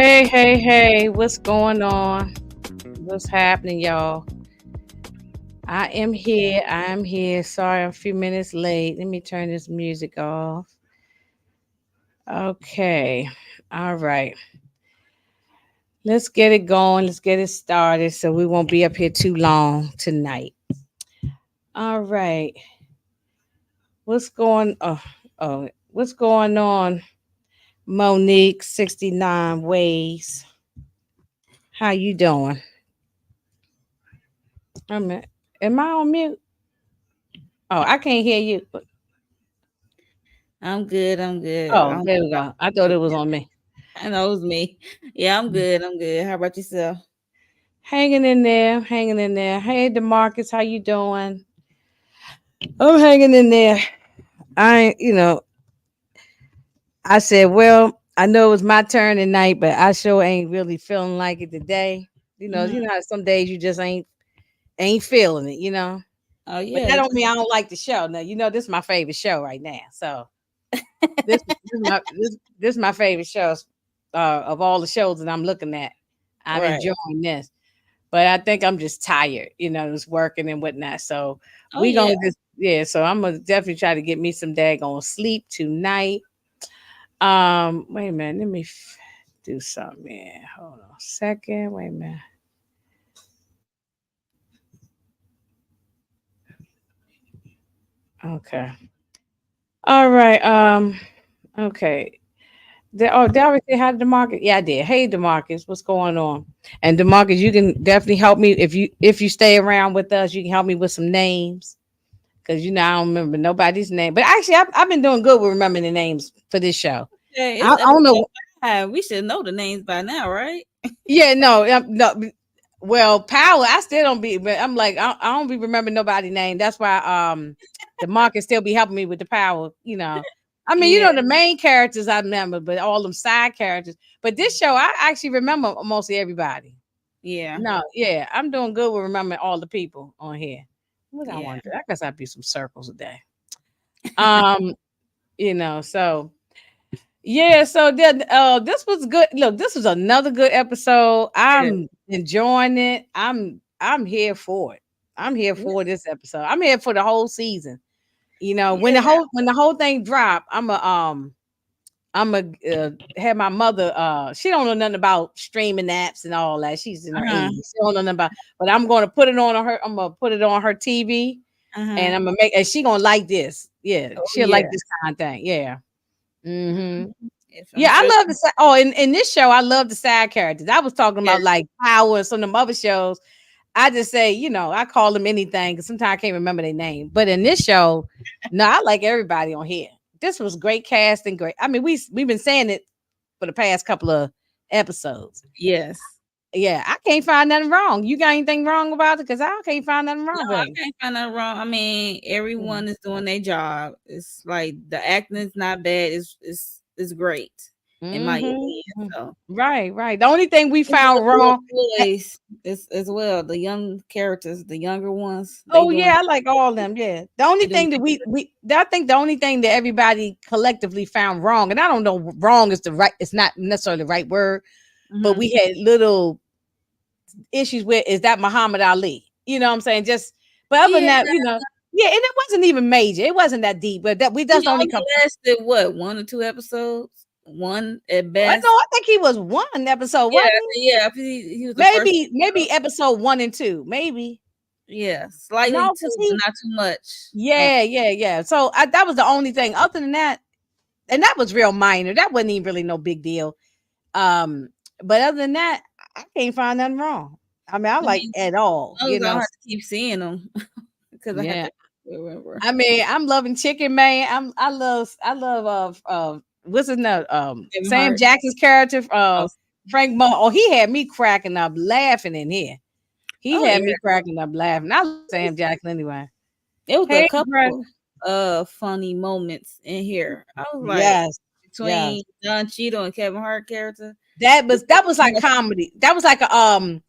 Hey, what's going on? What's happening, y'all? I am here. Sorry, I'm a few minutes late. Let me turn this music off. Okay. All right. Let's get it going. Let's get it started so we won't be up here too long tonight. All right. What's going on? Monique 69 ways. How you doing? I'm am I on mute? Oh, I can't hear you. I'm good. I'm good. Oh, there we go. I thought it was on me. I know it was me. Yeah, I'm good. I'm good. How about yourself? Hanging in there, hanging in there. Hey, Demarcus, how you doing? I'm hanging in there. I said, well, I know it was my turn tonight, but I sure ain't really feeling like it today. Hmm. How some days you just ain't feeling it. Oh But yeah. that don't mean I don't like the show. Now, this is my favorite show right now. So this is my favorite show of all the shows that I'm looking at. I'm Right. enjoying this. But I think I'm just tired, just working and whatnot. So Oh we yeah. gonna just yeah. So I'm gonna definitely try to get me some daggone sleep tonight. Wait a minute, let me do something. Here. Hold on a second. Wait a minute. Okay. All right. Okay. Did I already say hi to Demarcus? Yeah, I did. Hey, Demarcus, what's going on? And Demarcus, you can definitely help me if you stay around with us. You can help me with some names. Because I don't remember nobody's name. But actually, I've been doing good with remembering the names for this show. Yeah, I it's don't episode know. 5. We should know the names by now, right? Yeah, no, no. Well, power. I still don't be. But I'm like, I don't be remembering nobody's name. That's why the market still be helping me with the power. I mean, Yeah. the main characters I remember, but all them side characters. But this show, I actually remember mostly everybody. Yeah. No, yeah, I'm doing good with remembering all the people on here. What I Yeah. want to do? I guess I'd be some circles a day. Um, so yeah, so then this was good. Look, this was another good episode. Yeah. I'm enjoying it. I'm here for it. I'm here Yeah. for this episode. I'm here for the whole season. When the Yeah. whole thing drop, I'm a have my mother. She don't know nothing about streaming apps and all that. She's in her Uh-huh. 80s. She don't know nothing about. But I'm going to put it on her. I'm gonna put it on her TV, and Uh-huh. I'm gonna make. And she gonna like this. Yeah, Oh she'll like yeah. this kind of thing. Yeah. Hmm. Mhm. If I'm Yeah, I sure. love the side. Oh, in this show, I love the side characters. I was talking Yeah. about like Power and some of them other shows. I just say, I call them anything because sometimes I can't remember their name. But in this show, no, I like everybody on here. This was great casting, great. I mean, we've been saying it for the past couple of episodes. Yes. Yeah, I can't find nothing wrong. You got anything wrong about it? Because I can't find nothing No, wrong with I it. can't find nothing wrong. I mean, Mm. everyone is doing their job. It's like the acting is not bad. It's great in my opinion. Mm-hmm. So Right. The only thing we even found the little wrong. boys as well, the young characters, the younger ones, Oh yeah, I like all them. Yeah, the only they doing thing that pretty I think the only thing that everybody collectively found wrong, and I don't know, wrong is the right. It's not necessarily the right word, good. but we had little issues with is that Muhammad Ali. You know what I'm saying? Just, but other than Yeah, that, yeah, and it wasn't even major. It wasn't that deep, but that we he that's the only. only lasted what 1 or 2 episodes, one at I know. best. I think he was one episode, Yeah, wasn't he? yeah. He was the first. Maybe episode 1 and 2, maybe. Yeah, slightly No, too, cause but he. not too much. Yeah. So that was the only thing. Other than that, and that was real minor. That wasn't even really no big deal. Um, but other than that, I can't find nothing wrong. I mean, I I like mean, at all, as long as I don't have to keep seeing them, because I have Yeah. to remember. I mean, I'm loving Chicken Man. I love what's his name? Kevin Sam Hart. Jackson's character, Oh, Frank Mo. Oh, he had me cracking up laughing in here. He oh had yeah. me cracking up laughing. I love Sam Jackson anyway. It was a Hey, brother. couple funny moments in here. I was like Yes, yes. between Don Cheadle and Kevin Hart character. It That was like was comedy. That was like a I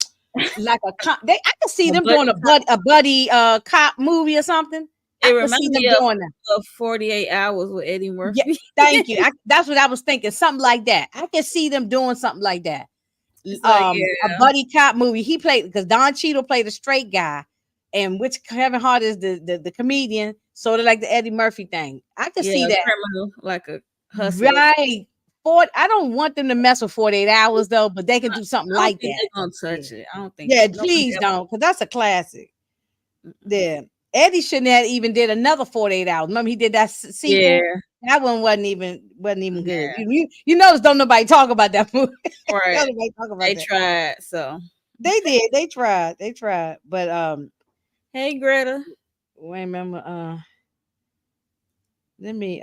could see a them buddy doing a buddy cop movie or something. It could see reminds them me doing that. of 48 Hours with Eddie Yeah, Murphy. thank you. That's what I was thinking. Something like that. I could see them doing something like that. It's like, yeah, A buddy cop movie. He played because Don Cheadle played a straight guy, and which Kevin Hart is the comedian. Sort of like the Eddie Murphy thing. I could yeah, see a that. criminal, like a hustler. Right. I don't want them to mess with 48 hours though, but they can do something I don't like think that. they're gonna Yeah. touch it. I don't think Yeah, nobody please ever. don't, because that's a classic. Mm-mm. Yeah. Eddie shouldn't have even did another 48 hours. Remember he did that sequel? Yeah, That one wasn't even good. yeah, You notice don't nobody talk about that movie. right. Don't nobody talk about They that. tried. So, They did. They tried. They tried. But hey, Greta. wait a minute. Let me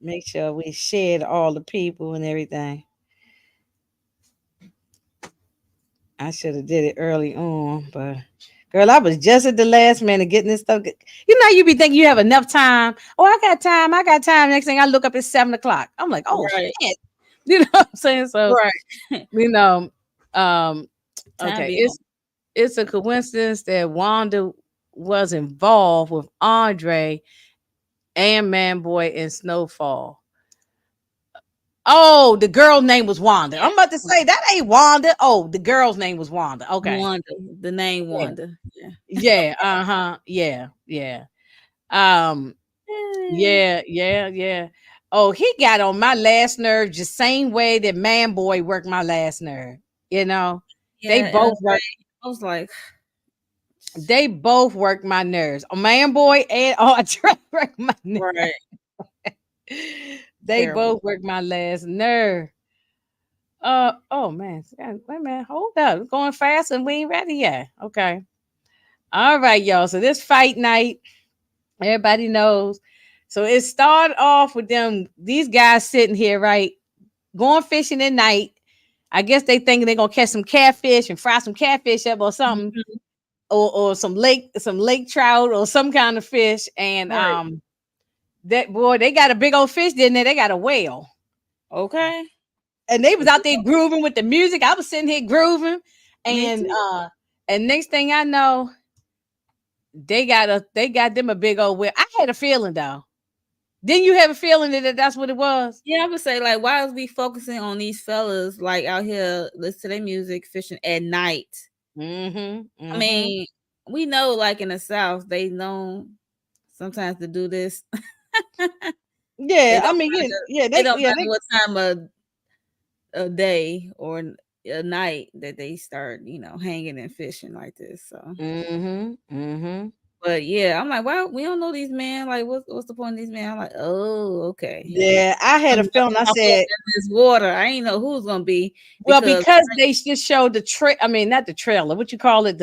make sure we shared all the people and everything. I should have did it early on, but girl, I was just at the last minute getting this stuff. You know, you be thinking you have enough time. Oh, I got time. I got time. Next thing I look up, it's 7 o'clock. I'm like, oh Right, shit. You know what I'm saying? So, right. you know, um, Time okay, be on. it's a coincidence that Wanda was involved with Andre and Manboy in Snowfall. Oh, the girl name was Wanda. I'm about to say that ain't Wanda. Oh, the girl's name was Wanda. Okay. Wanda, the name Yeah. Wanda. Yeah. Yeah. Uh-huh. Yeah. Yeah. Um, yeah. Oh, he got on my last nerve the same way that Manboy worked my last nerve. You know, they Yeah, and both work. I was like, They both work my nerves. Manboy and Trey work my nerves. right, They terrible. both work my last nerve. Oh man, wait a minute, hold up, it's going fast and we ain't ready yet. Okay, all right, y'all. So this fight night, everybody knows. So it started off with these guys sitting here, right, going fishing at night. I guess they thinking they're gonna catch some catfish and fry some catfish up or something, Mhm. or some lake trout or some kind of fish. And Right. that boy, they got a big old fish, didn't they? They got a whale. Okay. And they was out there grooving with the music. I was sitting here grooving, Me and too. next thing I know, they got them a big old whale. I had a feeling though. Didn't you have a feeling that that's what it was? Yeah, I would say like, why is we focusing on these fellas like out here listen to their music, fishing at night? Mm-hmm. I Mm-hmm. mean, we know like in the South they know sometimes to do this. Yeah, It I don't mean, matter. yeah, It they, don't yeah, matter they, what time of a day or a night that they start, hanging and fishing like this. So, mm-hmm. Mm-hmm. but yeah, I'm like, wow, we don't know these men. Like, what's the point of these men? I'm like, oh, okay. Yeah, I had I'm a about to feeling. I pop up said, in this water. I ain't know who's gonna be well, because because they just showed I mean, not the trailer. What you call it?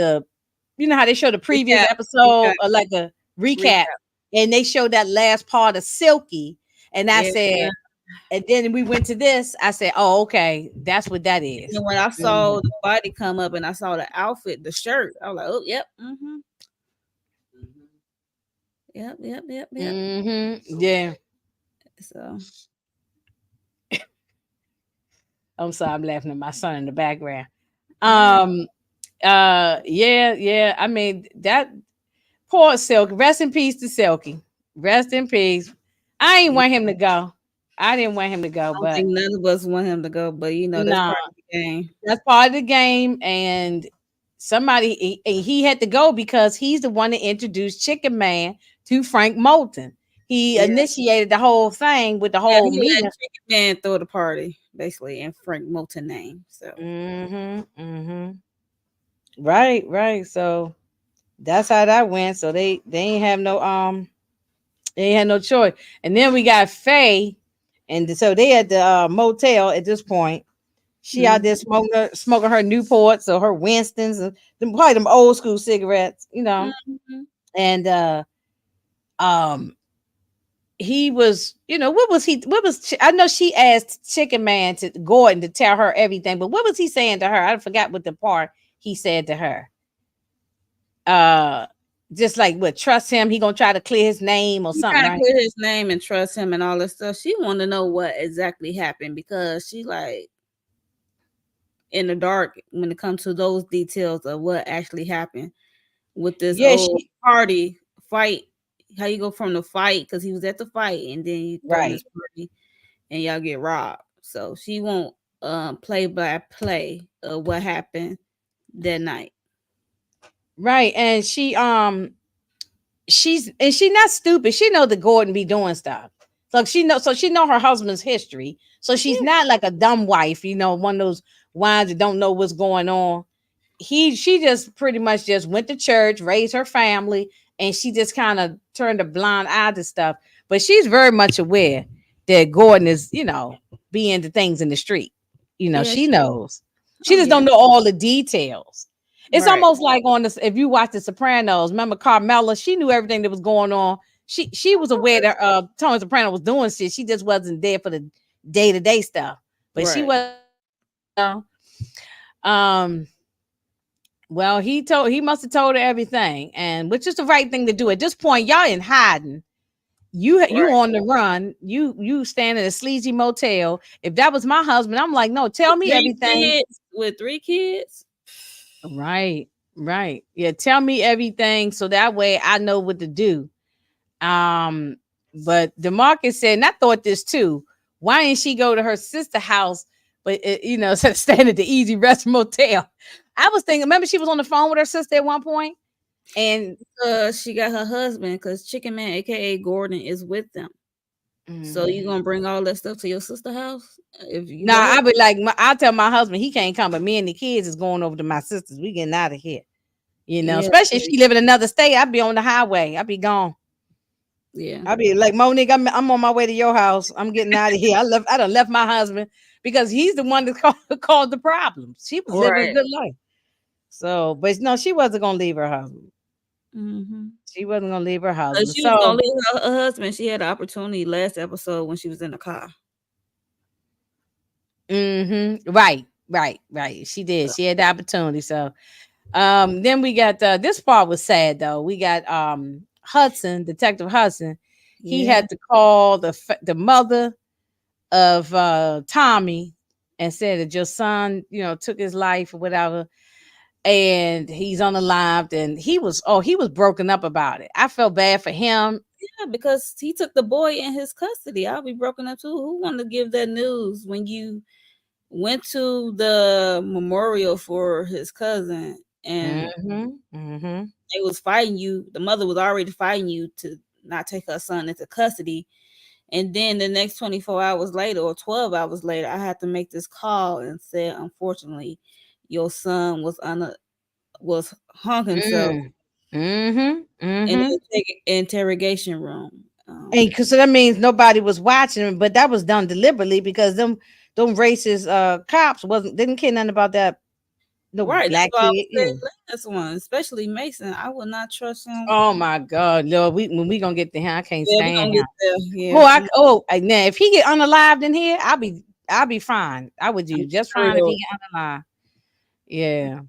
You know how they show the previous recap, episode recap, or like a recap, recap. and they showed that last part of Silky, and I Yeah. said, and then we went to this. I said, oh, okay, that's what that is. And when I Mhm. saw the body come up and I saw the outfit, the shirt, I was like, oh, yep, yep. Yeah. So I'm sorry, I'm laughing at my son in the background. yeah, Um. Yeah. I mean that poor Silk. Rest in peace to Silky. Rest in peace. I ain't yeah. want him to go. I didn't want him to go, I don't but think none of us want him to go, but that's nah, part of the game. that's part of the game. And he had to go because he's the one that introduced Chicken Man to Frank Moulton. He Yeah, initiated the whole thing with the yeah. whole He let meeting. Chicken Man throw the party basically in Frank Moulton name. So Mm-hmm. Right. So that's how that went. So they ain't have no they ain't had no choice. And then we got Faye, and so they at the motel at this point. She out there mhm. smoking her Newports or her Winstons, and probably them old school cigarettes, Mhm. And um, he was, what was he? What was I know she asked Chicken Man to Gordon to tell her everything, but what was he saying to her? I forgot what the part he said to her. Uh, just like what trust him, he gonna try to clear his name or He something, trying to right? clear his name and trust him and all this stuff. She want to know what exactly happened because she like in the dark when it comes to those details of what actually happened with this Yeah, old she party fight. how you go from the fight because he was at the fight, and then you throwing Right. this party, and y'all get robbed. So she won't play by play of what happened that night. Right. And she's not stupid. She know that Gordon be doing stuff. So she know her husband's history. So she's Yeah, not like a dumb wife, one of those wives that don't know what's going on. She just pretty much just went to church, raised her family, and she just kind of turned a blind eye to stuff. But she's very much aware that Gordon is, being the things in the street. yeah. She knows. She Oh just yeah, don't know all the details. It's right. almost like on this. If you watch The Sopranos, remember Carmela? She knew everything that was going on. She was aware that Tony Soprano was doing shit. She just wasn't there for the day to day stuff. But she Right. was. Um. Well, he must have told her everything, and which is the right thing to do. At this point, y'all in hiding. You Right. on the run. You stand in a sleazy motel. If that was my husband, I'm like, no, tell With me three everything. kids, with 3 kids. Right, right. Yeah, tell me everything so that way I know what to do. Um, but DeMarcus said, and I thought this too. Why didn't she go to her sister house? But instead of staying at the Easy Rest Motel, I was thinking. Remember, she was on the phone with her sister at one point, and She got her husband because Chicken Man, aka Gordon, is with them. So you mm, gonna bring all that stuff to your sister house if you nah, let her? I be like, I tell my husband he can't come, but me and the kids is going over to my sister's. We getting out of here, Yeah, Especially if she live in another state, I'd be on the highway. I'd be gone. yeah, I'd be like, Monique, I'm on my way to your house. I'm getting out of here. I done left my husband because he's the one that caused the problems. She was living a right. good life. So, but no, she wasn't gonna leave her husband. Mm-hmm. She wasn't gonna leave her husband. She was gonna So, leave her husband. She had the opportunity last episode when she was in the car. right, right, right. She did. She had the opportunity. So, then we got this part was sad though. We got Hudson, Detective Hudson. He Yeah, had to call the mother of Tommy and said that your son, took his life or whatever, and he's unalived, and he was broken up about it. I felt bad for him. yeah, because he took the boy in his custody. I'll be broken up too. Who wanted to give that news when you went to the memorial for his cousin and Mm-hmm. they was fighting you? The mother was already fighting you to not take her son into custody. And then the next 24 hours later or 12 hours later, I had to make this call and said, unfortunately, your son was hung himself Mm. Mm-hmm. in Mm-hmm. the interrogation room. And because so that means nobody was watching him, but that was done deliberately because them racist cops wasn't didn't care nothing about that no Right, that's black why I was kid. saying last one, especially Mason. I would not trust him. Oh my God, Lord, when we gonna get to him, I can't Yeah, we stand gonna him. get there. Yeah, Now if he get unalived in here, I'll be fine. I would do just for fine if real. he get unalived. Yeah.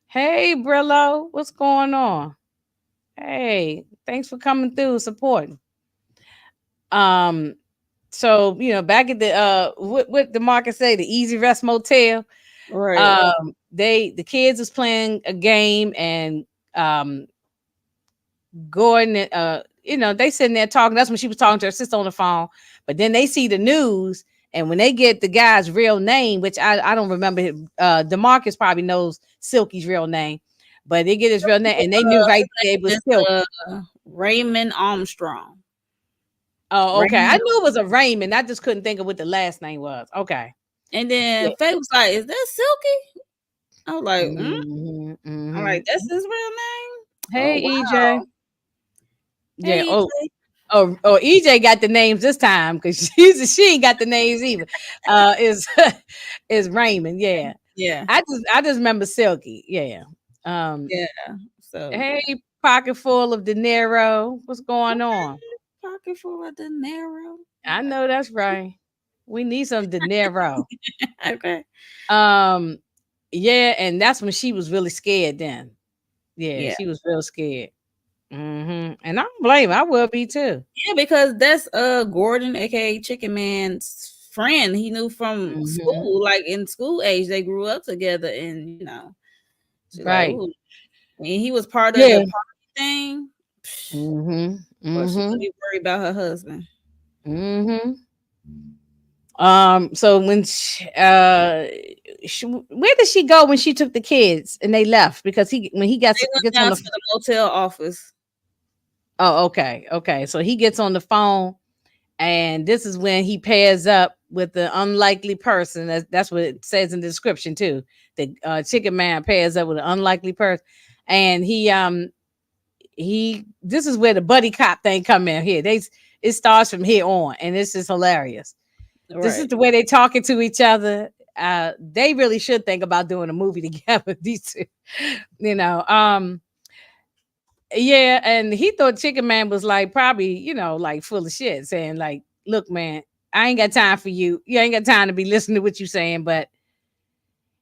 Hey Brillo, what's going on? Hey, thanks for coming through supporting. Um, so back at the what the market say, the Easy Rest Motel. Right. The kids was playing a game, and Gordon, they sitting there talking. That's when she was talking to her sister on the phone. But then they see the news, and when they get the guy's real name, which I don't remember, Demarcus probably knows Silky's real name, but they get his real name, and they knew right there it was It's Silky. Raymond Armstrong. Oh, okay. I Raymond. knew it was a Raymond. I just couldn't think of what the last name was. Okay. And Yeah. then Faye was like, "Is that Silky?" I was like, mm? Hmm. I'm like, Hmm. "That's his real name." Oh Hey, EJ. wow. Yeah. Hey Oh, EJ. EJ got the names this time because she ain't got the names either. Is is Raymond? Yeah. Yeah. I just remember Silky. Yeah. Um. Yeah. So Hey, pocket full of dinero. What's going on? okay, pocket full of dinero. I know that's right. We need some dinero. Okay. Um. Yeah, and that's when she was really scared. Then. Yeah, Yeah. she was real scared. And I don't blame her. I will be too. Yeah, because that's Gordon, aka Chicken Man's friend. He knew from Hmm. school, like in school age, they grew up together, and she's like, Right. ooh, and he was part of the Yeah. party thing. Hmm. For She gonna Mm-hmm. be worried about her husband. Mm-hmm. So when where did she go when she took the kids and they left? Because he when he They went gets on down the to the motel office. oh, okay, okay. So he gets on the phone, and this is when he pairs up with the unlikely person. That's what it says in the description too. The chicken man pairs up with an unlikely person, and he this is where the buddy cop thing come in here. It starts from here on, and this is hilarious. This is Right. the way they talking to each other. They really should think about doing a movie together. These two, you know. Yeah, and he thought Chicken Man was like probably, like full of shit, saying like, "Look, man, I ain't got time for you. You ain't got time to be listening to what you saying." But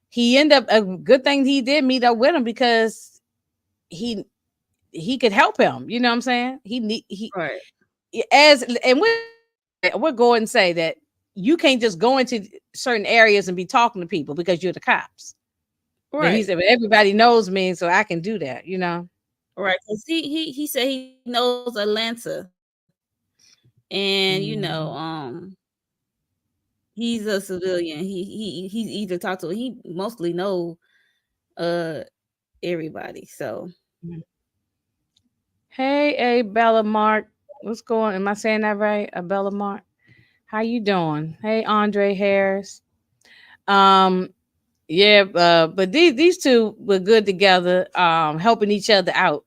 he ended up a good thing he did meet up with him because he he could help him. You know what I'm saying? He Right. as and we're going to say that you can't just go into certain areas and be talking to people because you're the cops. But he Right. said, "But everybody knows me, so I can do that." You know. Right. Cause he said he knows Atlanta, and Mhm. he's a civilian. He's easy to talk to. He mostly know uh everybody. So Hey, Bella Mark. What's going? Am I saying that right? Bella Mark. How you doing? Hey, Andre Harris. Um, yeah, but these two were good together, helping each other out.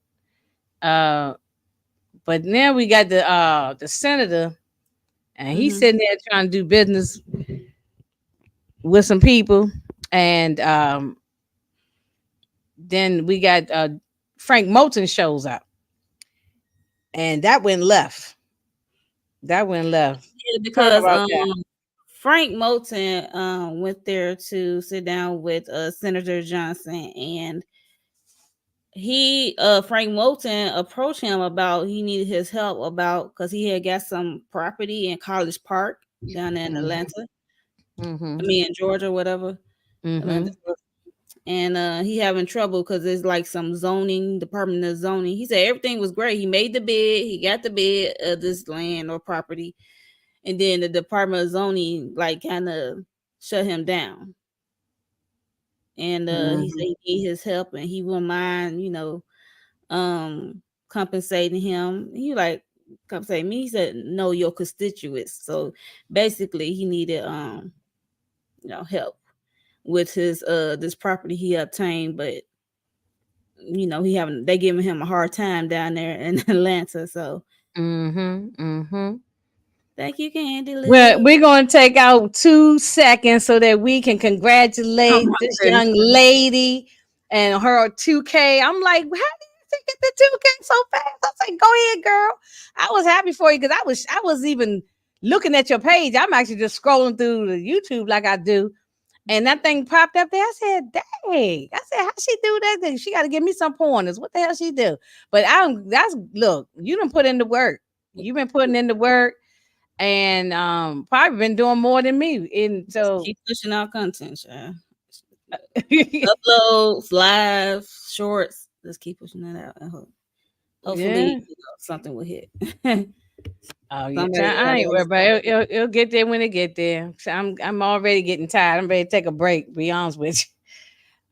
Uh, but now we got the senator, and he's mhm. sitting there trying to do business with some people, and then we got Frank Moulton shows up, and that went left. That went left. Yeah, Talk because about that. Frank Moulton went there to sit down with Senator Johnson, and he Frank Moulton approached him about he needed his help about because he had got some property in College Park down there in Mhm. Atlanta. I Mhm. mean in Georgia, whatever. Atlanta. Mhm. And he having trouble because there's like some zoning, Department of Zoning. He said everything was great. He made the bid, he got the bid of this land or property, and then the Department of Zoning like kind of shut him down. And he said Mhm. he need his help and he wouldn't mind, compensating him. He like compensate me. He said, know your constituents. So basically he needed help with his this property he obtained, but he having they giving him a hard time down there in Atlanta. So Mhm. Mhm. thank you, Candy Well, Love. we're going to take out 2 seconds so that we can Oh congratulate my this goodness. young lady and her 2K. I'm like, how did you get the 2K so fast? I was like, go ahead, girl. I was happy for you because I was even looking at your page. I'm actually just scrolling through the YouTube like I do. And that thing popped up there. I said, dang. I said, how she do that thing? She got to give me some pointers. What the hell she do? But that's look, you done put in the work. You've been putting in the work and probably been doing more than me. And Just so keep pushing out content, child. Uploads, live, shorts. Just keep pushing it out. And hopefully, yeah. something will hit. Oh yeah, Somebody I out ain't worried about it. It'll get there when it get there. So I'm already getting tired. I'm ready to take a break. To be honest with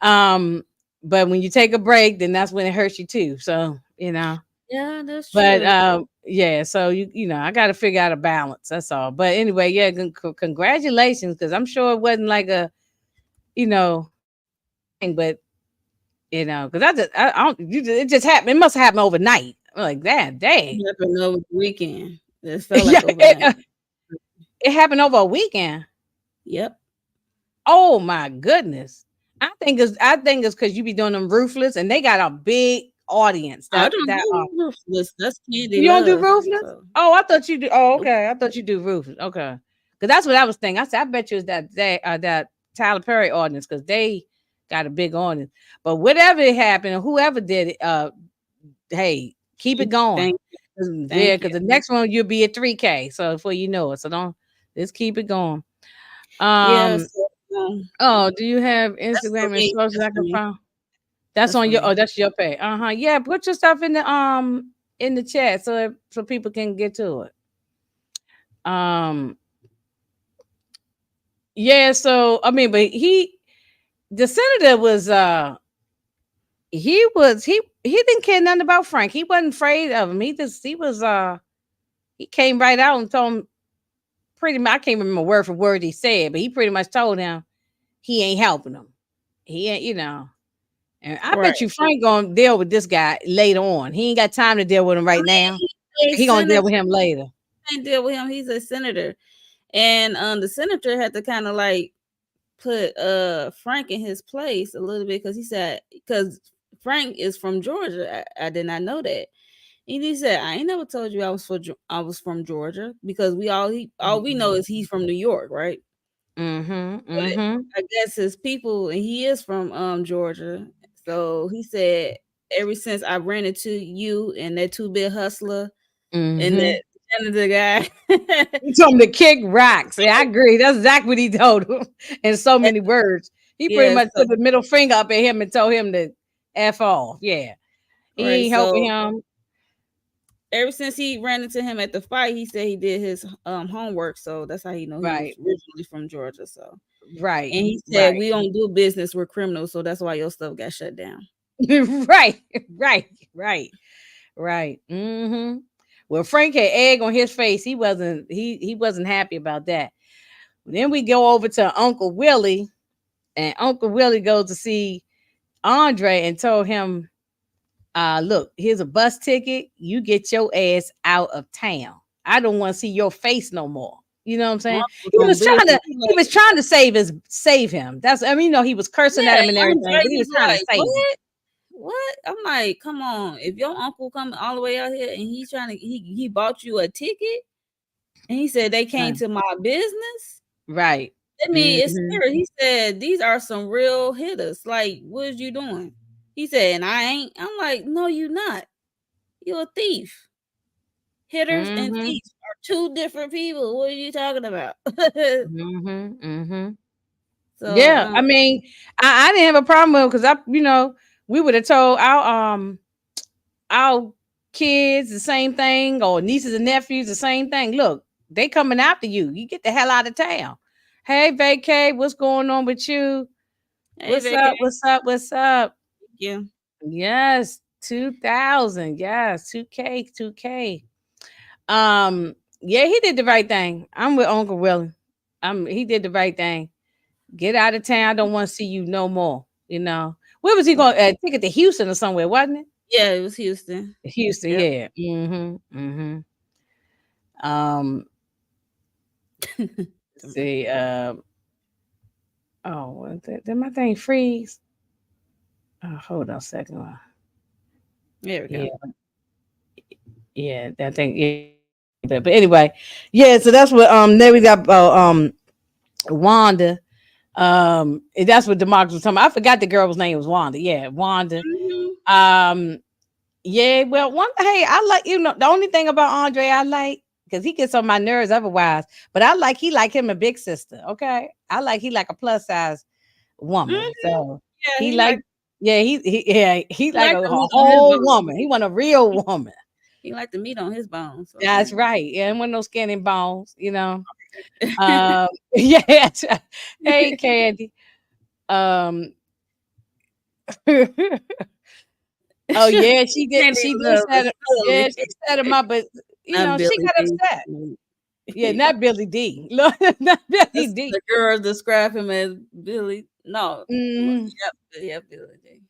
you. But when you take a break, then that's when it hurts you too. So yeah, that's But true. yeah, so I got to figure out a balance. That's all. But anyway, yeah, congratulations, because I'm sure it wasn't like a you know thing, but because I don't. It just happened. It must have happened overnight. I'm like that. Dang. It happened over the weekend. It felt Yeah, like overnight. it happened over a weekend. Yep. Oh my goodness. I think it's because you be doing them ruthless, and they got a big audience. I That don't that do ruthless. That's Candy You don't do Love. ruthless? So Oh, I thought you do. Oh, nope. okay. I thought you do ruthless. Okay, because that's what I was thinking. I said, I bet you it's that Tyler Perry audience because they got a big audience. But whatever it happened, or whoever did it, hey, keep it going. Thank you. 'Yeah, Thank you. because the next one you'll be at 3K. So before you know it, so don't just keep it going. Yeah, Um. so, Oh, do you have that's for Instagram and me. socials That's I for can me. find? That's That's on for your. me. Oh, that's your page. Yeah, put your stuff in the. in the chat so people can get to it. Um, yeah. So I mean, but the senator was he didn't care nothing about Frank. He wasn't afraid of him. He came right out and told him pretty much. I can't remember word for word he said, but he pretty much told him he ain't helping him. He ain't, you know. And I Right. bet you Frank gonna deal with this guy later on. He ain't got time to deal with him I right now. mean, he's a He gonna deal senator. with him later. Can't deal with him. He's a senator, and the senator had to kind of like put Frank in his place a little bit because he said because Frank is from Georgia. I did not know that. And he said, "I ain't never told you I was from Georgia because all we know is he's from New York, right? Mm-hmm. But Mm-hmm. I guess his people, and he is from Georgia. So he said, ever since I ran into you and that two bit hustler and Mm-hmm. that janitor guy, He told him to kick rocks. Yeah, I agree. That's exactly what he told him in so many words. He pretty yeah, much so put the middle finger up at him and told him to F off. Yeah. He right, ain't helping so him. ever since he ran into him at the fight, he said he did his homework, so that's how he know he was Right. originally from Georgia. So, Right. and he said Right. we don't do business with criminals, so that's why your stuff got shut down. Right. Right. Right. Right. Mm-hmm. Well, Frank had egg on his face. He wasn't happy about that. Then we go over to Uncle Willie, and Uncle Willie goes to see Andre and told him, look, here's a bus ticket. You get your ass out of town. I don't want to see your face no more. You know what I'm saying? Uncle was on business. He He like, was trying to save him. That's I mean, he was cursing at yeah, him and everything, Andre, but he was he's trying to like, save him. what? What? I'm like, come on. If your uncle coming all the way out here and he's trying to he bought you a ticket and he said they came Right. to my business. Right. I mean, it's Mm-hmm. serious. He said these are some real hitters. Like, what is you doing? He said, and I ain't. I'm like, no, you not. You're a thief. Hitters and Mm-hmm. thieves are two different people. What are you talking about? Mm-hmm. Mm-hmm. so, Yeah. I mean, I didn't have a problem with because we would have told our kids the same thing, or nieces and nephews the same thing. Look, they coming after you. You get the hell out of town. Hey, vacay, what's going on with you? hey, What's Vicky, up? What's up? What's up? yeah. Yes, 2000. Yes, 2K, 2K. Yeah, he did the right thing. I'm with Uncle Willie. He did the right thing. Get out of town. I don't want to see you no more. You know. Where was he going? Take it to Houston or somewhere, wasn't it? Yeah, it was Houston. Houston, Yep. yeah. Mm-hmm. Mm-hmm. Um, see, oh, did my thing freeze? Oh, hold on a second. There we Yeah, go. yeah, that thing, yeah, freeze a little bit. But anyway, yeah, so that's what then we got Wanda. And that's what Demarcus was talking about. I forgot the girl's name was Wanda. Yeah, Wanda. Mhm. Um, yeah, well, hey, I like the only thing about Andre I like because he gets on my nerves otherwise, but I like he like him a big sister. Okay, I like he like a plus size woman. Mhm. So Yeah, he like he he like liked a the meat on his whole bone. woman. He want a real He, woman. he liked the meat on his bone. So That's right. Yeah, and with no skin and bones. Yeah. That's right. Hey, Candy. Um. Oh yeah, she did. Candy She did love set is him. Yeah, silly. she set him up, but Not she Billy got D. upset. Yeah, not Billy D. Look, not Billy D. The girls describe him as Billy. No, Mhm. yep, Billy D.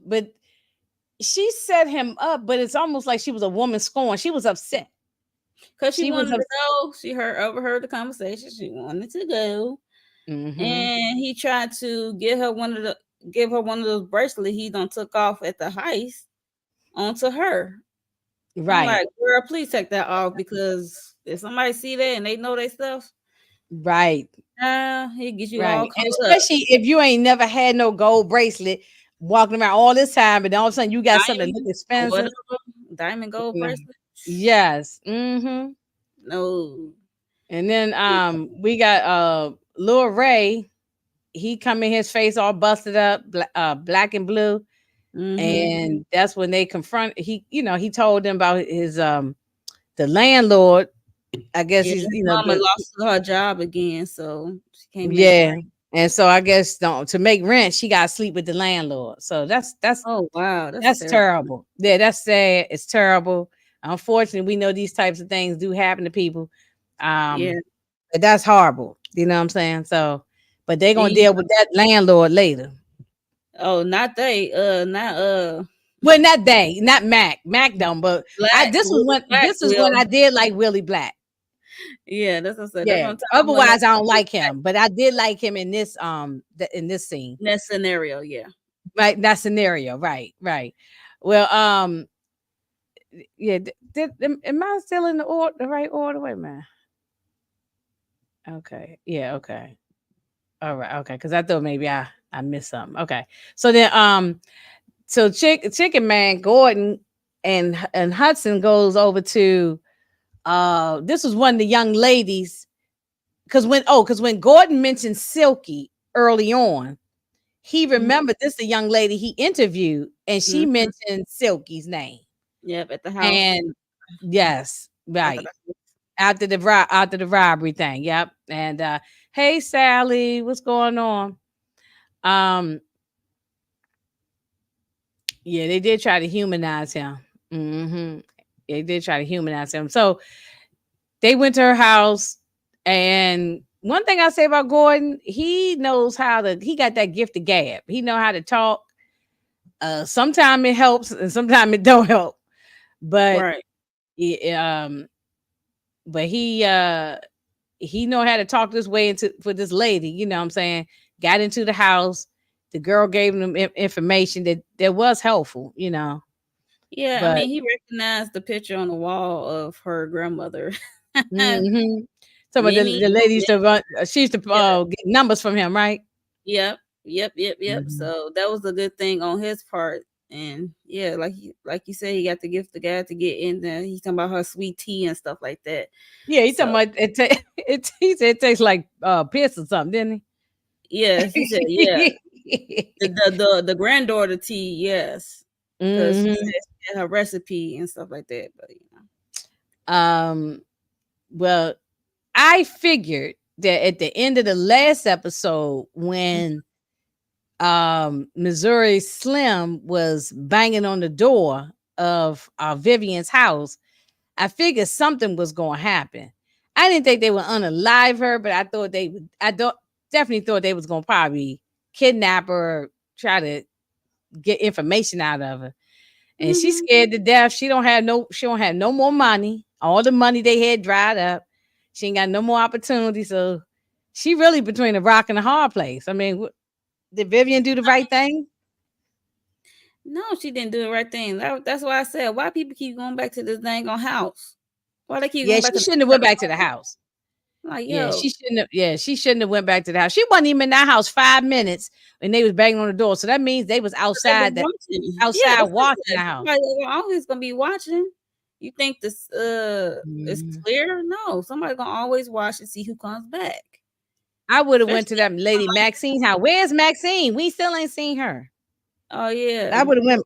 But she set him up, but it's almost like she was a woman scorn. She was upset. Because she She was wanted to upset. go. She overheard the conversation. She wanted to go, Hmm. and he tried to give her one of those bracelets he done took off at the heist onto her. I'm Right, like, girl, please take that off because if somebody see that and they know they stuff, right, he get you all right. And caught up. especially if you ain't never had no gold bracelet walking around all this time, and all of a sudden you got something that look Diamond or expensive. whatever, diamond gold No. bracelet. Yes. Hmm. No. And then we got Lil Ray. He come in his face all busted up, black and blue. Mm-hmm. and that's when they confront he told them about his the landlord. I guess Yeah, he's his mama lost her job again, so she can't make yeah. rent. And so I guess to make rent, she got to sleep with the landlord. So Oh wow, that's that's terrible. terrible. Yeah, that's sad. It's terrible. Unfortunately, we know these types of things do happen to people. Yeah, But that's horrible. You know what I'm saying? So, but they're and gonna deal with that landlord later. oh, not they, not Well, not they, not Mac. Mac don't. But Black. Willie Black this was when will. I did like Willie Black. Yeah, that's what I said. That's what Yeah. I'm talking about. Otherwise, I don't like him. But I did like him in this in this scene. In that scenario, yeah. Right. That scenario. Right. Right. Well, yeah. Am I still in the right order? Wait a minute. Okay. Yeah. Okay. All right. Okay. Because I thought maybe I missed something. Okay. So then so Chicken Man Gordon and Hudson goes over to this was one of the young ladies because when Gordon mentioned Silky early on, he Mhm. remembered this the young lady he interviewed, and she Mhm. mentioned Silky's name. Yep, at the house. And yes, After right. the After the robbery thing. Yep. And hey Sally, what's going on? Um Yeah, they did try to humanize him. They did try to humanize him. So they went to her house, and one thing I say about Gordon, he knows how to. He got that gift of gab. He know how to talk. Sometimes it helps, and sometimes it don't help. But right. he, he know how to talk this way into for this lady. You know what I'm saying? Got into the house. The girl gave him information that was helpful. Yeah, I But mean, he recognized the picture on the wall of her grandmother. mhm. So, but Many, the lady used to run. She used to yeah, get numbers from him, right? yep. Mhm. So that was a good thing on his part. And yeah, like you said, he got the gift the guy to get in there. He's talking about her sweet tea and stuff like that. Yeah, he talking So about it. He said it tastes like piss or something, didn't yes, he said yeah. he? The granddaughter tea, yes, because she hmm said she had her recipe and stuff like that. But Um. Well, I figured that at the end of the last episode, when Missouri Slim was banging on the door of Vivian's house, I figured something was going to happen. I didn't think they would unalive her, but I thought they would. Definitely thought they was going to probably kidnap her, or try to get information out of her. And she's mhm. scared to death. She don't have no more money. All the money they had dried up. She ain't got no more opportunity. So she really between a rock and a hard place. I mean, did Vivian do the right thing? No, she didn't do the right thing. That's why I said why people keep going back to this dang on house. Why they keep Yeah, going back she to the shouldn't have went back to the house. like Yeah, yo? she shouldn't have went back to the house. She wasn't even in that house 5 minutes when they was banging on the door. So that means they was They've been outside watching. Yeah, outside that's what watching I the said. house. Somebody always gonna be watching. You think this is Mhm. clear? No, somebody gonna always watch and see who comes back. I would have went to Especially that lady Maxine house. Where's Maxine? We still ain't seen her. oh yeah. I would have went.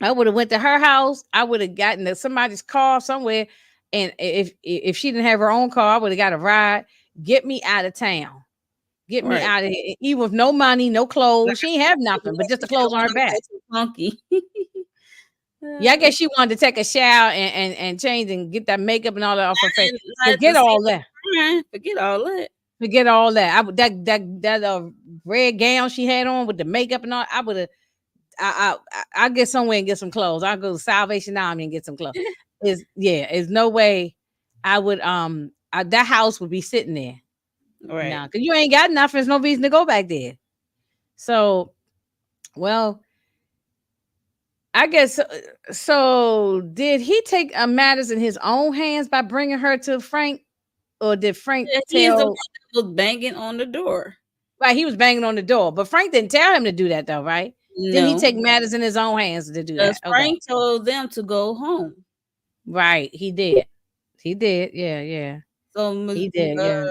I would have went to her house. I would have gotten somebody's car somewhere, and if she didn't have her own car, I would have got a ride. Get me out of town. Get me Right. out of here. Even with no money, no Like clothes. I She ain't have said, nothing but just she the said clothes on one her of them back. was too funky. Yeah, I Uh, guess she wanted to take a shower and change and get that makeup and all that off her face. not at the Forget scene all of that. the crime. Forget all that. Forget all that. I would that red gown she had on with the makeup and all. I would have. I get somewhere and get some clothes. I'll go to Salvation Army and get some clothes. Is yeah, there's no way I would that house would be sitting there. Right. No, because you ain't got nothing. There's no reason to go back there. So well, I guess so. Did he take matters in his own hands by bringing her to Frank, or did Frank Yeah, he is the one tell? that was banging on the door. Right, he was banging on the door, but Frank didn't tell him to do that, though. Right? Didn't he No, take matters in his own hands to do that? because Okay, Frank told them to go home. right, he did. He did. Yeah, yeah. So He did, yeah.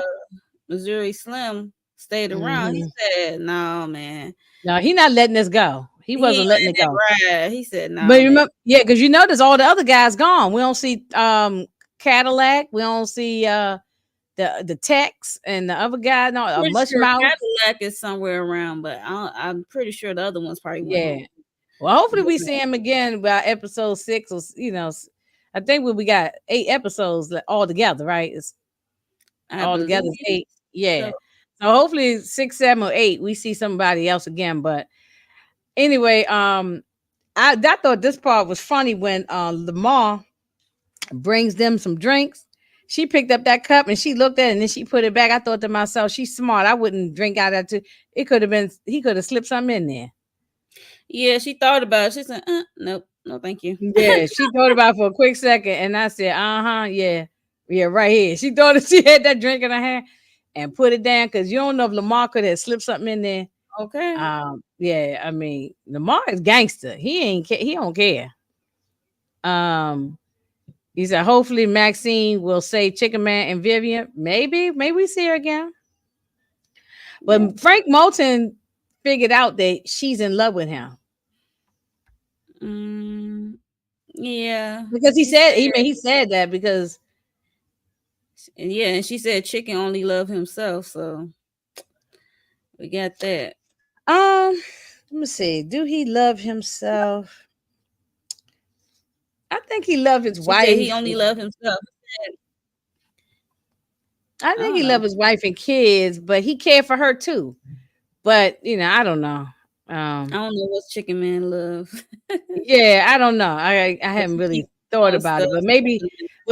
Missouri Slim stayed around. He Mhm. said, "No, man, No, he not letting this go. He He wasn't ain't letting letting it go. that ride. He said, But "No, you man." remember, yeah, because you notice all the other guys gone. We don't see Cadillac. We don't see the Tex and the other guy. No, a Pretty mush sure mouth. Cadillac is somewhere around, but I'm pretty sure the other ones probably went Yeah. home. Well, hopefully But we see him again by episode 6 or I think we got 8 episodes all together, right? It's I all together believe is 8. Yeah. so. So hopefully 6, 7, or 8 we see somebody else again. But anyway, I thought this part was funny when Lamar brings them some drinks. She picked up that cup and she looked at it and then she put it back. I thought to myself, she's smart. I wouldn't drink out of that too. It could have been he could have slipped something in there. Yeah, she thought about it. She said, "Nope, no, thank you." Yeah, she thought about it for a quick second, and I said, yeah, yeah, right here. She thought that she had that drink in her hand and put it down because you don't know if Lamar could have slipped something in there. Okay. Yeah, I mean, Lamar is gangster. He don't care. Um, he said, hopefully Maxine will save Chicken Man and Vivian. Maybe we see her again. Yeah. But Frank Moulton figured out that she's in love with him Mm, yeah. because She said, he said that because yeah, and she said Chicken only love himself, so we got that. let me see. Do he love himself? I think he loved his She said he wife. only love himself. I I think don't he know. loved his wife and kids, but he cared for her too. But I don't know. I don't know what Chicken Man love. Yeah, I don't know. I But haven't he really keep thought doing about stuff it, but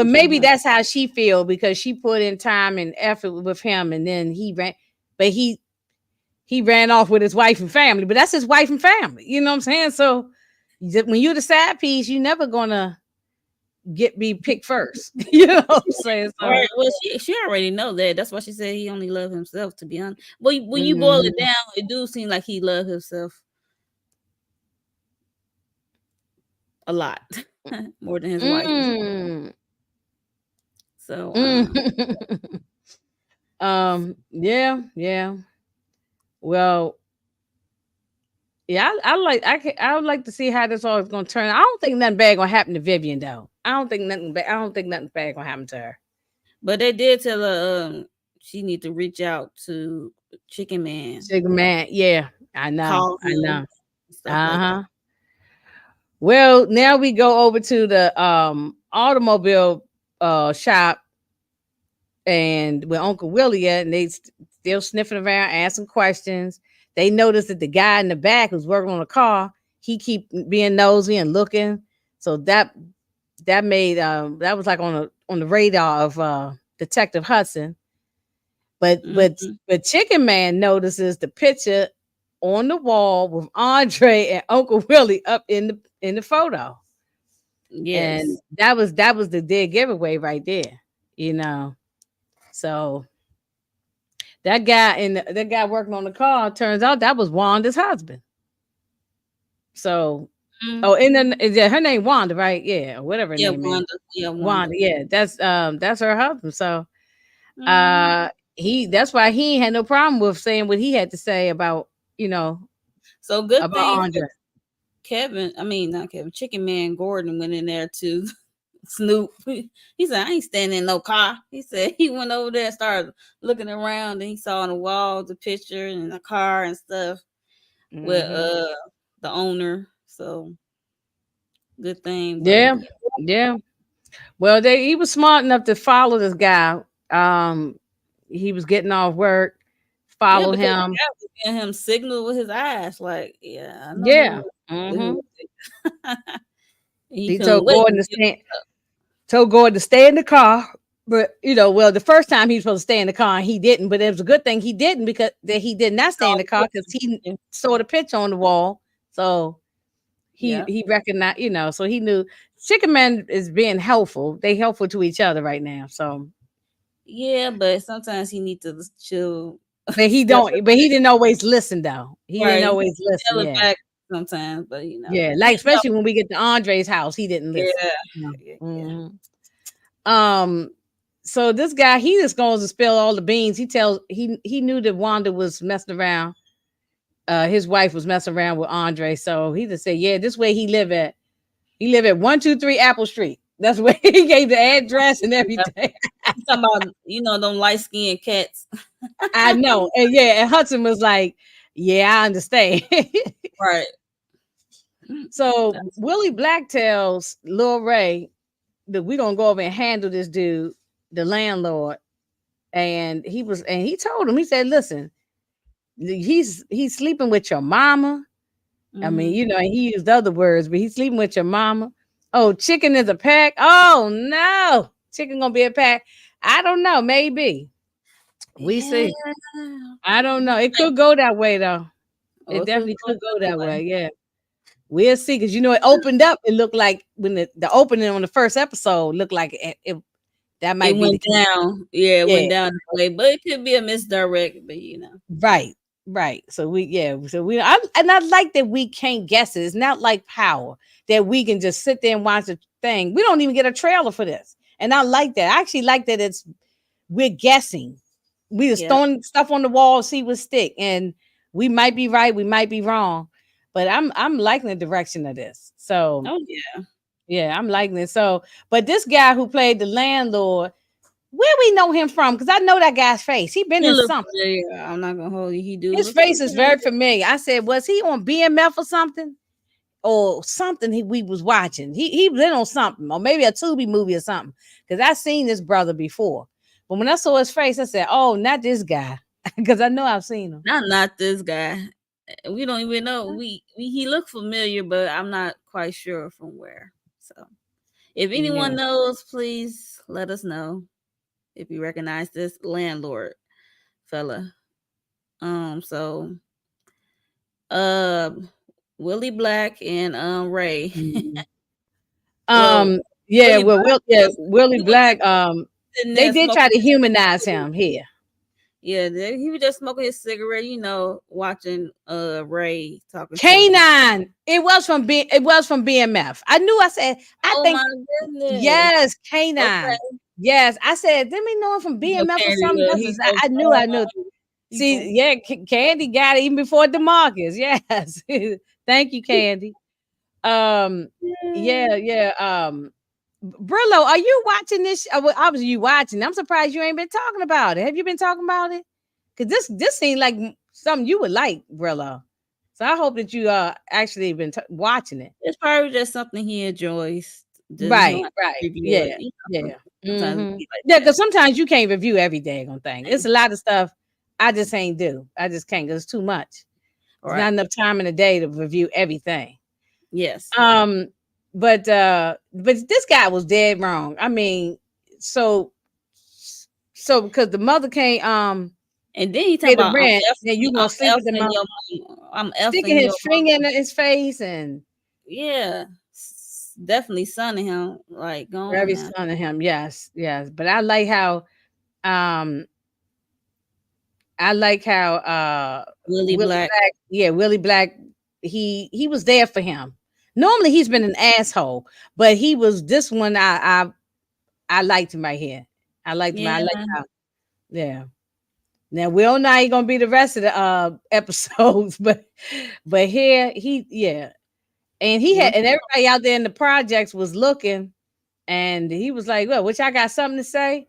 from maybe her. that's how she feel because she put in time and effort with him, and then but he ran off with his wife and family. But that's his wife and family. You know what I'm saying? So when you're the side piece, you never gonna get me picked first. You know what I'm saying? So. Right. Well, she already know that. That's why she said he only love himself. To be honest, but when you boil it Mhm. down, it do seem like he love himself a lot more than his wife and stuff. Mm. So, Mm. Yeah, yeah. Well, yeah, I would like to see how this all is gonna turn. I don't think nothing bad gonna happen to Vivian though. I don't think nothing bad gonna happen to her. but they did tell her she need to reach out to Chicken Man, Sugar Man, yeah, call I him, know. stuff like that. Uh-huh. Well, now we go over to the automobile shop and with Uncle Willie at, and still sniffing around, asking questions. They noticed that the guy in the back who's working on the car, he keep being nosy and looking. So that made that was like on the radar of Detective Hudson. But but Hmm. but Chicken Man notices the picture on the wall with Andre and Uncle Willie up in the photo. And Yes. that was the dead giveaway right there. You know. So that guy working on the car turns out that was Wanda's husband. So, Mm. oh, and then yeah, her name Wanda, right? Yeah, or whatever her Yeah, name is. Wanda. Yeah, Wanda. Wanda, yeah, that's her husband. So, Hmm. uh, that's why he ain't had no problem with saying what he had to say about you know So good about thing for Andre. Kevin. I mean, not Kevin. Chicken Man Gordon went in there to Snoop. He said, "I ain't standing in no car." He said he went over there and started looking around, and he saw on the wall the picture and the car and stuff with Hmm. the owner. So good thing, but Yeah, yeah. Well, he was smart enough to follow this guy. Um, he was getting off work, yeah, follow because the him. guy was giving him signal with his eyes, like, yeah, I know Yeah. who Hmm. he He couldn't told wait Gordon to to get stay in the car. But well, the first time he was supposed to stay in the car, and he didn't. But it was a good thing he didn't because that he did not stay in all the the car because he pictures. saw the picture on the wall. So Yeah. he recognized, so he knew Chicken Man is being helpful. They helpful to each other right now. So, Yeah, but sometimes he need to chill, but he step don't. But he didn't always listen though. He didn't right. always listen. Scale it Yeah, back sometimes, but yeah. he Like know. especially when we get to Andre's house, he didn't listen. Yeah, Yeah. yeah, yeah. Mhm. Um. So this guy, he just goes to spill all the beans. He tells he knew that Wanda was messing around his wife was messing around with Andre, so he just said, "Yeah, this way he live at. He live at 123 Apple Street. That's where he gave the address and everything." You talking about, them light skinned cats. I know, and yeah, and Hudson was like, "Yeah, I understand." Right. So Willie Black tells Lil Ray that we gonna go over and handle this dude, the landlord, and he told him, he said, "Listen, he's sleeping with your mama." I mean, Mm-hmm. he used other words, but he's sleeping with your mama. Oh, chicken is a pack. Oh no, chicken gonna be a pack. I don't know. Maybe we Yeah. see. I don't know. It Like, could go that way though. oh, It it could definitely go could go the that other way. way. Yeah, we'll see. Because it opened up. It looked like when the opening on the first episode looked like that It might be the went case. down. Yeah, it Yeah, went down that way, but it could be a misdirect. But right, right. So I like that we can't guess it. It's not like Power that we can just sit there and watch the thing. We don't even get a trailer for this, and I like that. I actually like that we're guessing. We just yeah. throwing stuff on the wall, see what stick, and we might be right, we might be wrong, but I'm liking the direction of this. So Oh yeah. yeah, I'm liking it. So, but this guy who played the landlord, where we know him from? Because I know that guy's face. He been He in look something. familiar. I'm not gonna hold you. He do His look face is familiar. very familiar. I said, was he on BMF or something? Or something we was watching. He been on something, or maybe a Tubi movie or something. Because I seen this brother before. But when I saw his face, I said, "Oh, not this guy," because I know I've seen him. Not this guy. We don't even know. We he looked familiar, but I'm not quite sure from where. So if anyone Yeah. knows, please let us know if you recognize this landlord fella. So uh Willie Black and Ray. Mhm. Well, Um. Yeah. Willie Well. Black Yeah. was Willie he was Black. just sitting They there did smoking try to his humanize cigarette. him here. Yeah, he was just smoking his cigarette, watching Ray talking to him. Canine. It was from BMF. I knew. I said. I Oh think my goodness. yes. Canine. Okay. Yes. I said. Didn't we know him from BMF or Candy something? love. That's He's I, so I knew. I knew. fun. People. See, yeah, Candy got it even before Demarcus. Yes. Thank you, Candy. Um, Yeah. yeah, yeah. Brillo, are you watching this? Well, obviously you watching. I'm surprised you ain't been talking about it. Have you been talking about it? Because this seemed like something you would like, Brillo. So I hope that you actually been watching it. It's probably just something he enjoys. Just he don't Right, have to right. review Yeah, it. yeah. Sometimes it Hmm. be like Yeah, that. because sometimes you can't review every daggone thing. It's a lot of stuff I just ain't do. I just can't because it's too much. All There's right. not enough time in the day to review everything. Yes. Um, but this guy was dead wrong. I mean, so because the mother can't And then he talking pay the about rent, then you gonna I'm sleep with the effing mom, your mama. I'm sticking effing his your finger in mama. his face and Yeah. Definitely sonning him. Like, go on very now. son of him. Yes, yes. But um I like how Willie Willie Black. Black, yeah, Willie Black, he was there for him. Normally he's been an asshole, but he was this one I liked him right here. I liked him. I like Yeah. how yeah. Now we don't know how he gonna be the rest of the episodes, but here he yeah. And he had Once and everybody out there in the projects was looking and he was like, well, which I got something to say.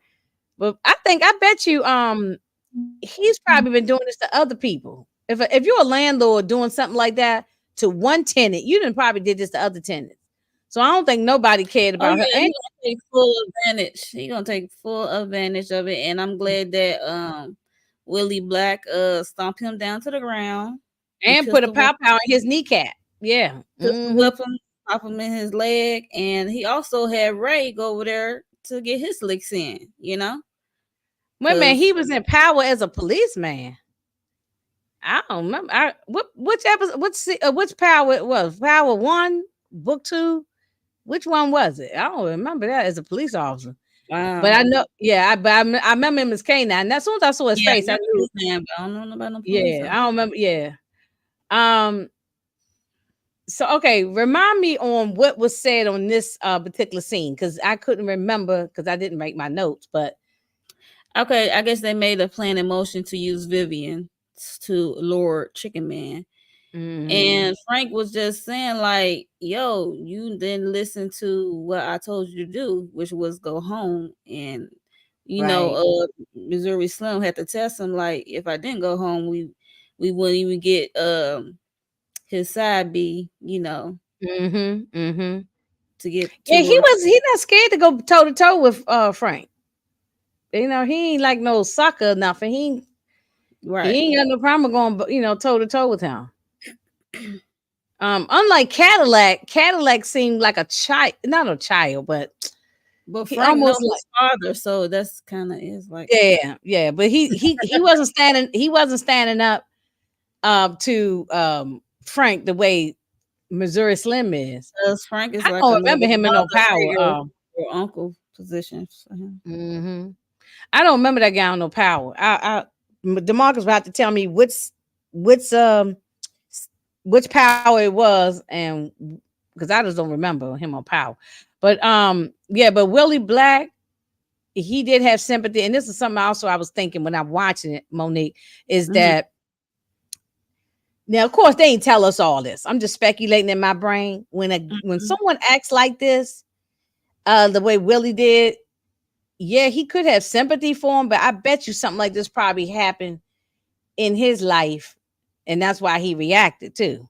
But I bet you he's probably been doing this to other people. If you're a landlord doing something like that to one tenant, you didn't probably did this to other tenants. So I don't think nobody cared Oh about her. yeah, And he gonna take full advantage. He gonna take full advantage of it, and I'm glad that Willie Black stomped him down to the ground and put a pow pow in his kneecap. Yeah. pistol Hmm. whip him, pop him in his leg, and he also had Ray go over there to get his licks in. Wait a minute, he Cause was in Power as a policeman. I don't remember. Which episode? Which Power it was? Power one, book two. Which one was it? I don't remember that as a police officer. But wow, I know, yeah. I remember him as K9. And as soon as I saw his yeah, I face, I remember knew. his name, but I don't know about no police Yeah, I officer. don't remember. Yeah. Um. So okay, remind me on what was said on this particular scene because I couldn't remember because I didn't write my notes. But Okay, I guess they made a plan in motion to use Vivian to lure Chicken Man. Mm-hmm. And Frank was just saying like, "Yo, you didn't listen to what I told you to do, which was go home." And Right. Missouri Slim had to test him like, if I didn't go home, we wouldn't even get his side B, Mm-hmm. Mm-hmm. to get Yeah, to work. he not scared to go toe to toe with Frank. He ain't like no sucker or nothing. He Right. ain't got no problem going, toe to toe with him. Unlike Cadillac seemed like a child, not a child, but But he Frank knows almost like, his father, so that's kind of is like, yeah, yeah. But he wasn't standing. He wasn't standing up to Frank the way Missouri Slim is. because Frank is I like don't another remember him in no father power. figure or uncle position for him. Mhm. I don't remember that guy on no power. Demarcus will have to tell me which which power it was, and because I just don't remember him on power. But yeah, but Willie Black, he did have sympathy, and this is something also I was thinking when I'm watching it, Monique, is Hmm. that now of course they ain't tell us all this. I'm just speculating in my brain when someone acts like this, the way Willie did, yeah, he could have sympathy for him, but I bet you something like this probably happened in his life, and that's why he reacted too.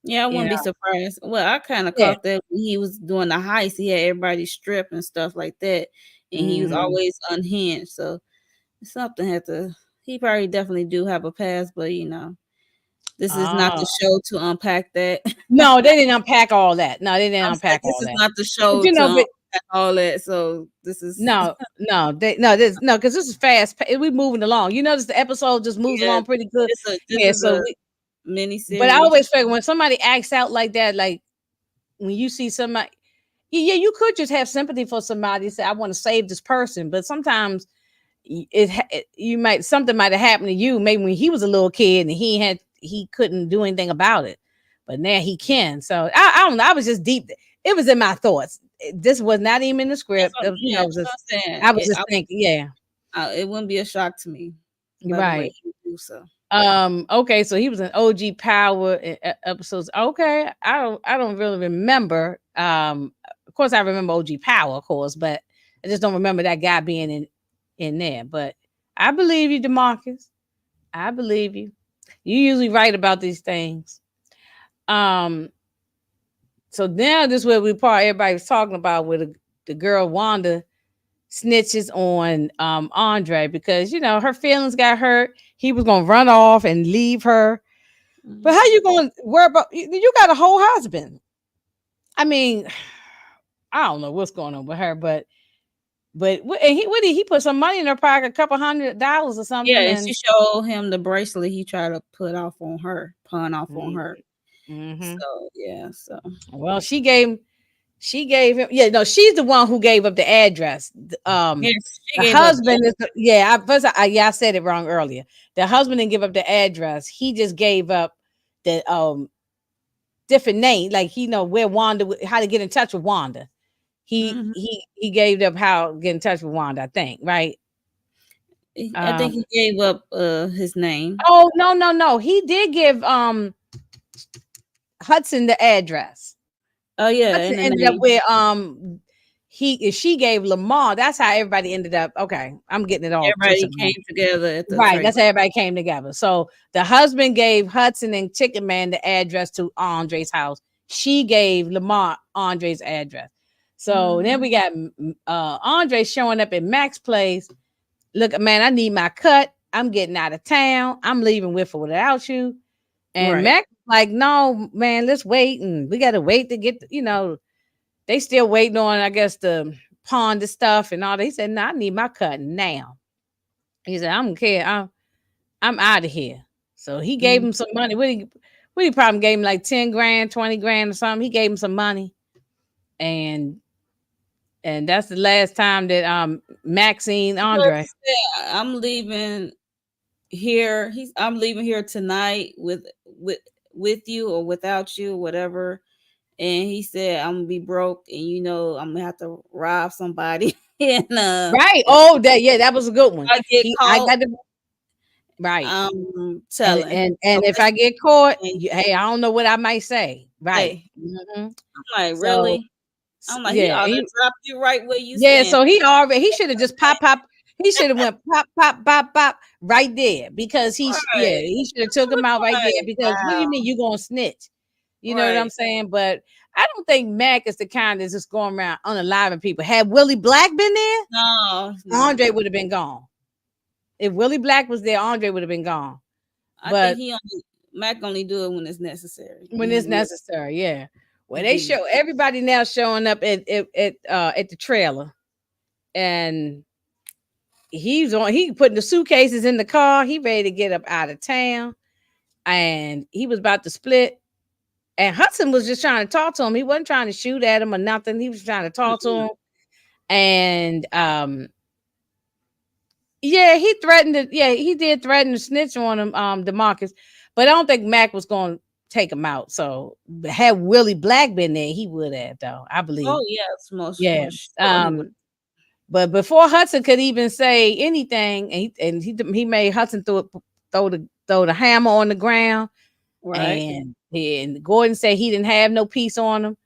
Yeah, I You wouldn't be know, surprised. Well, I kind of yeah. caught that when he was doing the heist. He had everybody stripped and stuff like that, and he was Hmm. always unhinged. So something had to. He probably definitely do have a past, but this is not the Oh show to unpack that. no, they didn't unpack all that. No, they didn't I'm saying unpack this all is that. not the But show you to know, but unpack all that. So this is no, because this is fast. We moving along. You notice the episode just moves yeah. along pretty good. This Yeah, is so a we. mini But I series. always figure when somebody acts out like that, like when you see somebody, yeah, you could just have sympathy for somebody. Say, I want to save this person, but sometimes you might something might have happened to you maybe when he was a little kid and he couldn't do anything about it, but now he can. So I don't know. I was just deep. It was in my thoughts. This was not even in the script. Yeah, It was that's what just I'm saying. I was just thinking, yeah, It wouldn't be a shock to me you're by the way right. he do so. Okay, so he was an OG Power episodes. Okay, I don't really remember. Of course I remember OG Power, of course, but I just don't remember that guy being in there. But I believe you, Demarcus. I believe you. You usually right about these things. Um, so now this is where we part everybody was talking about with the girl Wanda snitches on Andre because her feelings got hurt. He was gonna run off and leave her. But how Mhm. you gonna worry about you got a whole husband? I mean, I don't know what's going on with her, and what did he put some money in her pocket, a couple $100 or Yeah, something, and she and showed him the bracelet he tried to pawn off on her. mm-hmm. So yeah, so Well, she gave him, yeah, no, she's the one who gave up the address. yes, she The gave up husband is yeah, I said it wrong earlier. The husband didn't give up the address. He just gave up the different name, like he know where Wanda, how to get in touch with Wanda. He Mhm. he he gave up how to get in touch with Wanda, I think, right? I think Um he gave up his name. oh no. He did give Hudson the address. Oh yeah, Hudson and the ended up name. where she gave Lamar. That's how everybody ended up. Okay, I'm getting it all Everybody twisted. came together at the Right, train. that's how everybody came together. So the husband gave Hudson and Chicken Man the address to Andre's house. She gave Lamar Andre's address. So then Mhm. we got Andre showing up at Mac's place. Look, man, I need my cut. I'm getting out of town. I'm leaving with or without you. And Right. Mac was like, no, man, let's wait. And we got to wait to get, they still waiting on, I guess, the pawn the stuff and all that. He said, no, I need my cut now. He said, I don't care. I'm out of here. So he gave Mm. him some money. What he probably gave him like 10 grand, 20 grand or something. He gave him some money. And that's the last time that Maxine Because Andre. he said, I'm leaving here tonight with with you or without you, whatever. And he said, I'm gonna be broke and I'm gonna have to rob somebody and Right. Oh, that, yeah, that was a good one. I get I caught got to Right. And Telling. and So and if I basically, get caught, saying, hey, I don't know what I might say. Right. hey, Hmm. I'm like, So really? I'm like, he yeah, ought to drop you right where you yeah. stand. So he should have just pop. He should have went pop pop pop pop right there because Right. he should have I took him was out right there like, because what do you wow. mean you gonna snitch? You know what I'm Right. saying? But I don't think Mac is the kind that's just going around unaliving people. Had Willie Black been there, No, Andre no. would have been gone. If Willie Black was there, Andre would have been gone. I think But he only Mac only do it when it's necessary. when When it's he really necessary, yeah. Well, they be. show everybody now showing up at the trailer, and he putting the suitcases in the car. He ready to get up out of town, and he was about to split. And Hudson was just trying to talk to him. He wasn't trying to shoot at him or nothing. He was trying to talk to Mm-mm. him, and yeah, he threatened to. Yeah, he did threaten to snitch on him, Demarcus. But I don't think Mac was going to take him out. So had Willie Black been there, he would have though. I believe. Oh yes, most Yeah. for sure he would. Um. But before Hudson could even say anything, he made Hudson throw the hammer on the ground, Right. and Gordon said he didn't have no piece on him.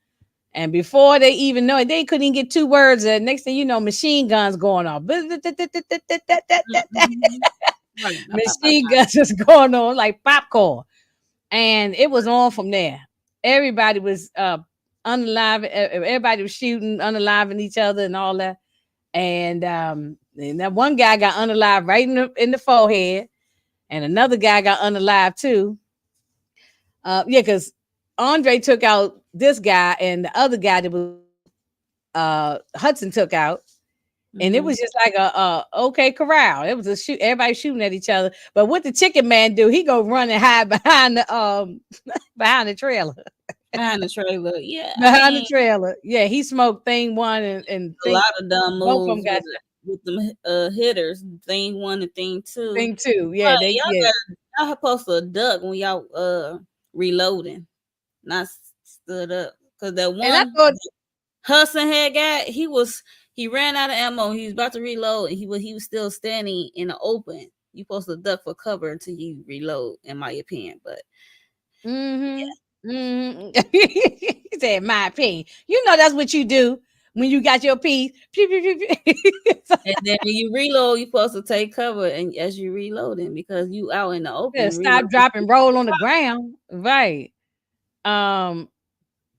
And before they even know it, they couldn't even get two words. Next thing you know, machine guns going off. Mm-hmm. Right. Pop, pop, pop, Machine guns just going on like popcorn. And it was on from there. Everybody was unalive. Everybody was shooting, unaliving each other and all that. And that one guy got unalive right in the forehead, and another guy got unalive too. Yeah, because Andre took out this guy, and the other guy that was Hudson took out, and it mm-hmm. was just like a okay corral. It was a shoot, everybody shooting at each other. But what the chicken man do? He go run and hide behind the behind the trailer. Behind the trailer. Yeah, I Behind the mean, trailer. Yeah, he smoked thing one and a lot think of dumb both of them moves got with them hitters. Thing one and thing two. thing two. Yeah, But they y'all yeah. got y'all supposed to duck when y'all reloading, not stood up. Cause that And I one thought Hudson had got he ran out of ammo. He was about to reload, and he was still standing in the open. You supposed to duck for cover until you reload, in my opinion. But mhm. Mhm. He said, "My opinion." You know that's what you do when you got your piece. Pew, pew, pew, pew. and then when you reload, you supposed to take cover and as you reloading because you out in the Yeah, open stop, reloading. drop, and roll on the ground. Right. Um.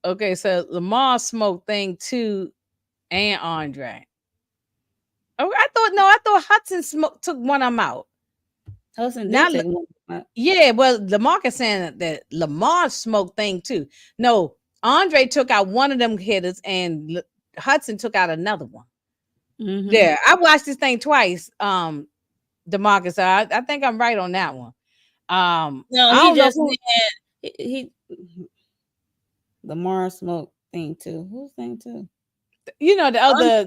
Okay. So Lamar smoked thing two and Andre. Oh, I thought Hudson took one of them out. Hudson Now, did take one. Out. yeah. Well, Lamarcus saying that Lamar smoked thing too. No, Andre took out one of them hitters, and Hudson took out another one. Mm-hmm. Yeah, I watched this thing twice. Demarcus, I think I'm right on that one. No, I he don't know just who he the Mars smoke thing too. Who's thing too? you know the other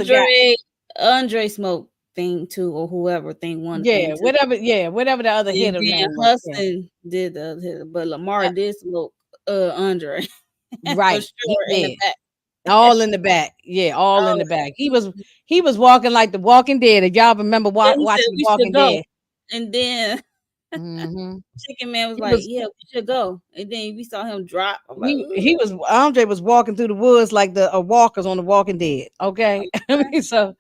guy. Andre smoke thing too, or whoever thing one thing too. Yeah, whatever the other And hitter then name was. Yeah. Hudson did the other hitter, but Lamar did smoke Andre for Right, he sure in the did. back. All in the back. Yeah, all in Oh, the back. He was walking like the Walking Dead. If y'all remember yeah, he said watching the we should Walking go, Dead. and then Hmm. Chicken Man was He like, was "Yeah, we should go," and then we saw him drop. I'm like, he "Ugh." was Andre was walking through the woods like the walkers on the Walking Dead. Okay. I mean, so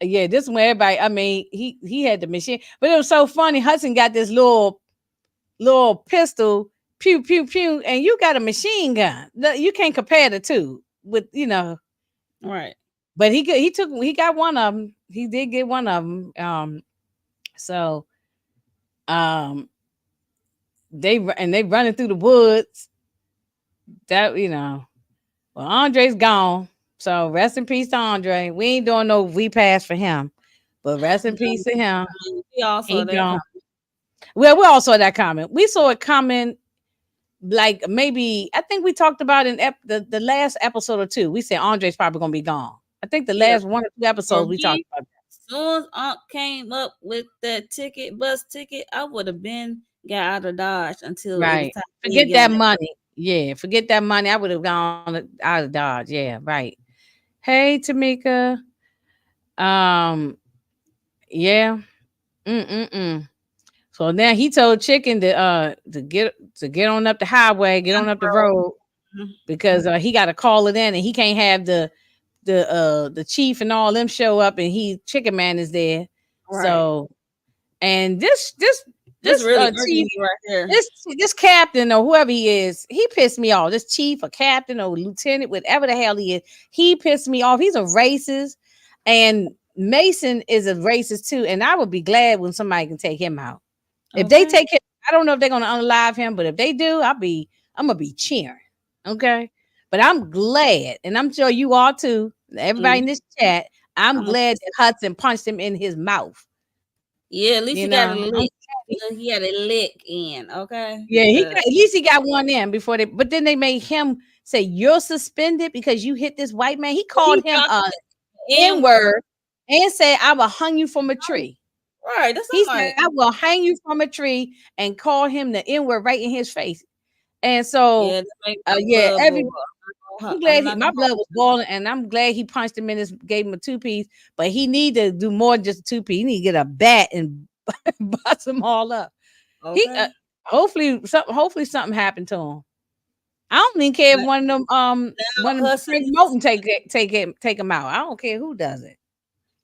yeah, this one everybody. I mean, he had the machine, but it was so funny. Hudson got this little pistol, pew pew pew, and you got a machine gun. You can't compare the two with Right. But he got one of them. He did get one of them. So um, they running through the woods. That well, Andre's gone. So rest in peace to Andre. We ain't doing no V pass for him, but rest in peace to him. We all saw He that gone. coming. Well, we all saw that coming. We saw it coming. Like maybe I think we talked about in the last episode or two. We said Andre's probably gonna be gone. I think the Yeah, last one or two for episodes we talked me, about soon as Aunt came up with that bus ticket, I would have been got out of Dodge until it was right. time for me to Forget get on that that. money. Yeah, forget that money. I would have gone out of Dodge. Yeah, right. Hey, Tamika. Um, yeah. Mm-mm-mm. So now he told Chicken to get on up the highway, get on up the road Mhm. because he got to call it in, and he can't have the chief and all them show up, and he Chicken Man is there. Right. So and this This really irking chief, me right here. this captain or whoever he is, he pissed me off. This chief or captain or lieutenant, whatever the hell he is, he pissed me off. He's a racist, and Mason is a racist too. And I would be glad when somebody can take him out. If they Okay. take him, I don't know if they're gonna unalive him, but if they do, I'm gonna be cheering. Okay. But I'm glad, and I'm sure you are too, everybody Mm, in this chat. I'm I'm a, glad that Hudson punched him in his mouth. yeah, at least You he got a know, lick. He had a lick in, okay? yeah, Cause at least he got one in before they. But then they made him say you're suspended because you hit this white man. He called he him dropped a the N N word. word and said, "I will hang you from a tree." Right. That's He I'm said, like, "I will hang you from a tree," and call him the N word right in his face. And so, yeah, that make my yeah, blood boil. I'm I'm glad not my gonna blood was boiling, and I'm glad he punched him in his, gave him a two piece. But he need to do more than just a two piece. He need to get a bat and bust them all up. He okay. hopefully something happened to him. I don't even care if Now, one of them Hudson Frank is Moulton take him out. I don't care who does it.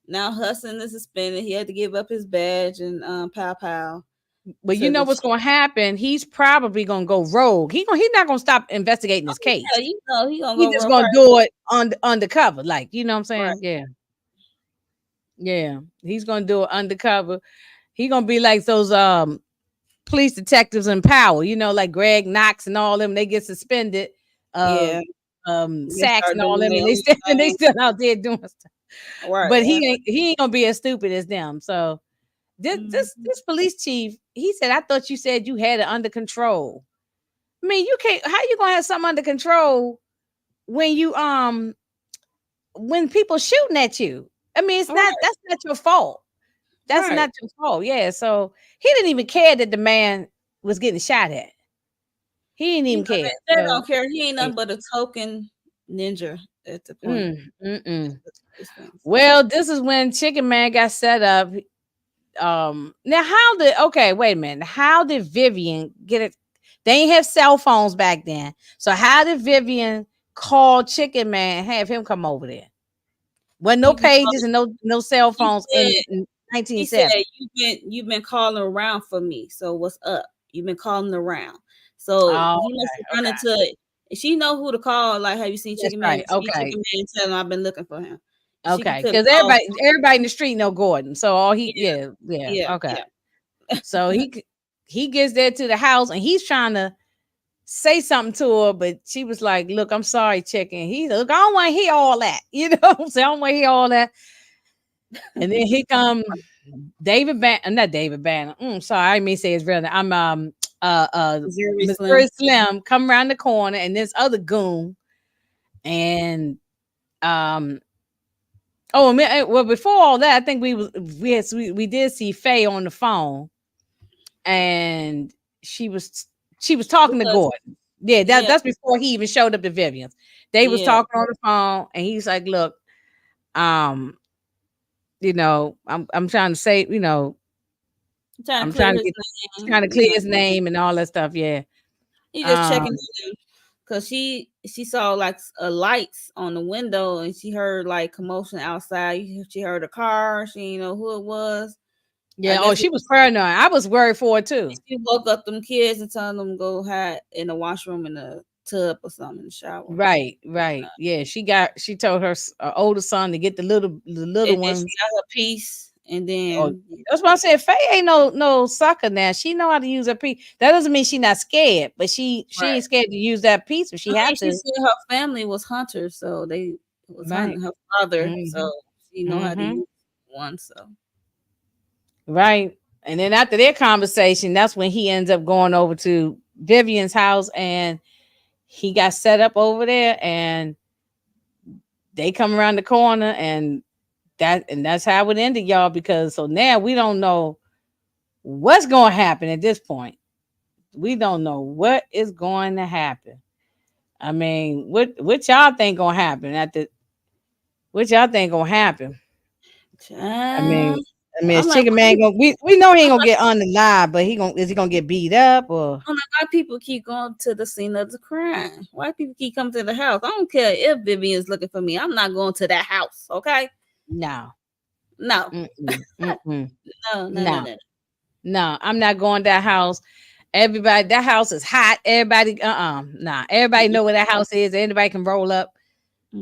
now Hudson is suspended. He had to give up his badge and pow pow But you to know the what's chief. gonna happen? He's probably gonna go rogue. He's not gonna stop investigating Oh this yeah, case. you know he gonna He's go just real gonna crazy. do it undercover, like you know what I'm Right. saying? Yeah, yeah. He's gonna do it undercover. He gonna be like those police detectives in Power, like Greg Knox and all them. They get suspended, uh, Yeah. They Sachs start and all doing them, their and own they thing. still out there doing stuff. Right. But he ain't gonna be as stupid as them. So this Mhm. this this police chief, he said, I thought you said you had it under control. I mean, you can't. How you gonna have something under control when when people shooting at you? I mean, it's not Right. that's not your fault. That's Right. not your fault. Yeah. So he didn't even care that the man was getting shot at. He didn't You even know care. they So don't care. He ain't eh, nothing but a token ninja at the point. mm. These things. Well, this is when Chicken Man got set up. Now how did okay, wait a minute. How did Vivian get it? They ain't have cell phones back then. So how did Vivian call Chicken Man and have him come over there? Well, no pages and no cell He phones in said he said 1970. you've been calling around for me. So what's up? You've been calling around. So Oh, he must have run okay. into it. She know who to call. Like, have you seen That's Chicken Man? right. You seen Okay. Chicken Man? Tell him I've been looking for him. She Okay. could have Because called. everybody in the street know Gordon. So all he Yeah, yeah. yeah, Okay. yeah. So he gets there to the house and he's trying to say something to her, but she was like, "Look, I'm sorry, chicken." He look, I don't want to hear all that. You know what I'm saying? I don't want to hear all that. And then he come David Banner, not David Banner. Sorry, I didn't mean to say his real name. I'm Missouri Missouri Slim. Slim come around the corner and this other goon and um oh well before all that I think we did see Faye on the phone and she was she was talking to Because Gordon. Yeah, yeah, that's before he even showed up to Vivian's. They was yeah. talking on the phone and he's like, "Look, um, I'm trying to say, I'm trying I'm to clear trying to his get name. trying to clear his name and all that stuff." Yeah. He just Um, checking on him because she saw like lights on the window and she heard like commotion outside. She heard a car. She didn't know who it was. I yeah. Oh, guess she was paranoid. I was worried for it too. she woke up them kids and told them to go hide in the washroom in the tub or something in the shower. Right, right. Yeah, she told her older son to get the little And then she ones. got her piece and Oh, then that's why I said Faye ain't no sucker now. She know how to use her piece. That doesn't mean she not scared, but she right. ain't scared to use that piece if I she mean, have she to. said her family was hunters, so they was Right. hunting her father, Hmm. so she know how to Hmm. use one. So Right. And then after their conversation, that's when he ends up going over to Vivian's house and he got set up over there and they come around the corner and that's how it ended, y'all, because so now we don't know what's going to happen at this point. We don't know what is going to happen. I mean, what y'all think gonna happen at the what y'all think gonna happen? I mean, child. I mean, I'm is like, Chicken Man gonna we know he ain't gonna get on the live, but he gonna get beat up or I'm like, why people keep going to the scene of the crime? Why people keep coming to the house? I don't care if Vivian's looking for me. I'm not going to that house. Okay? no. No, Mm-mm, mm-mm. no, no, no, No, no. no, I'm not going to that house. Everybody, that house is hot. Everybody, nah. Everybody know where that house is. Anybody can roll up.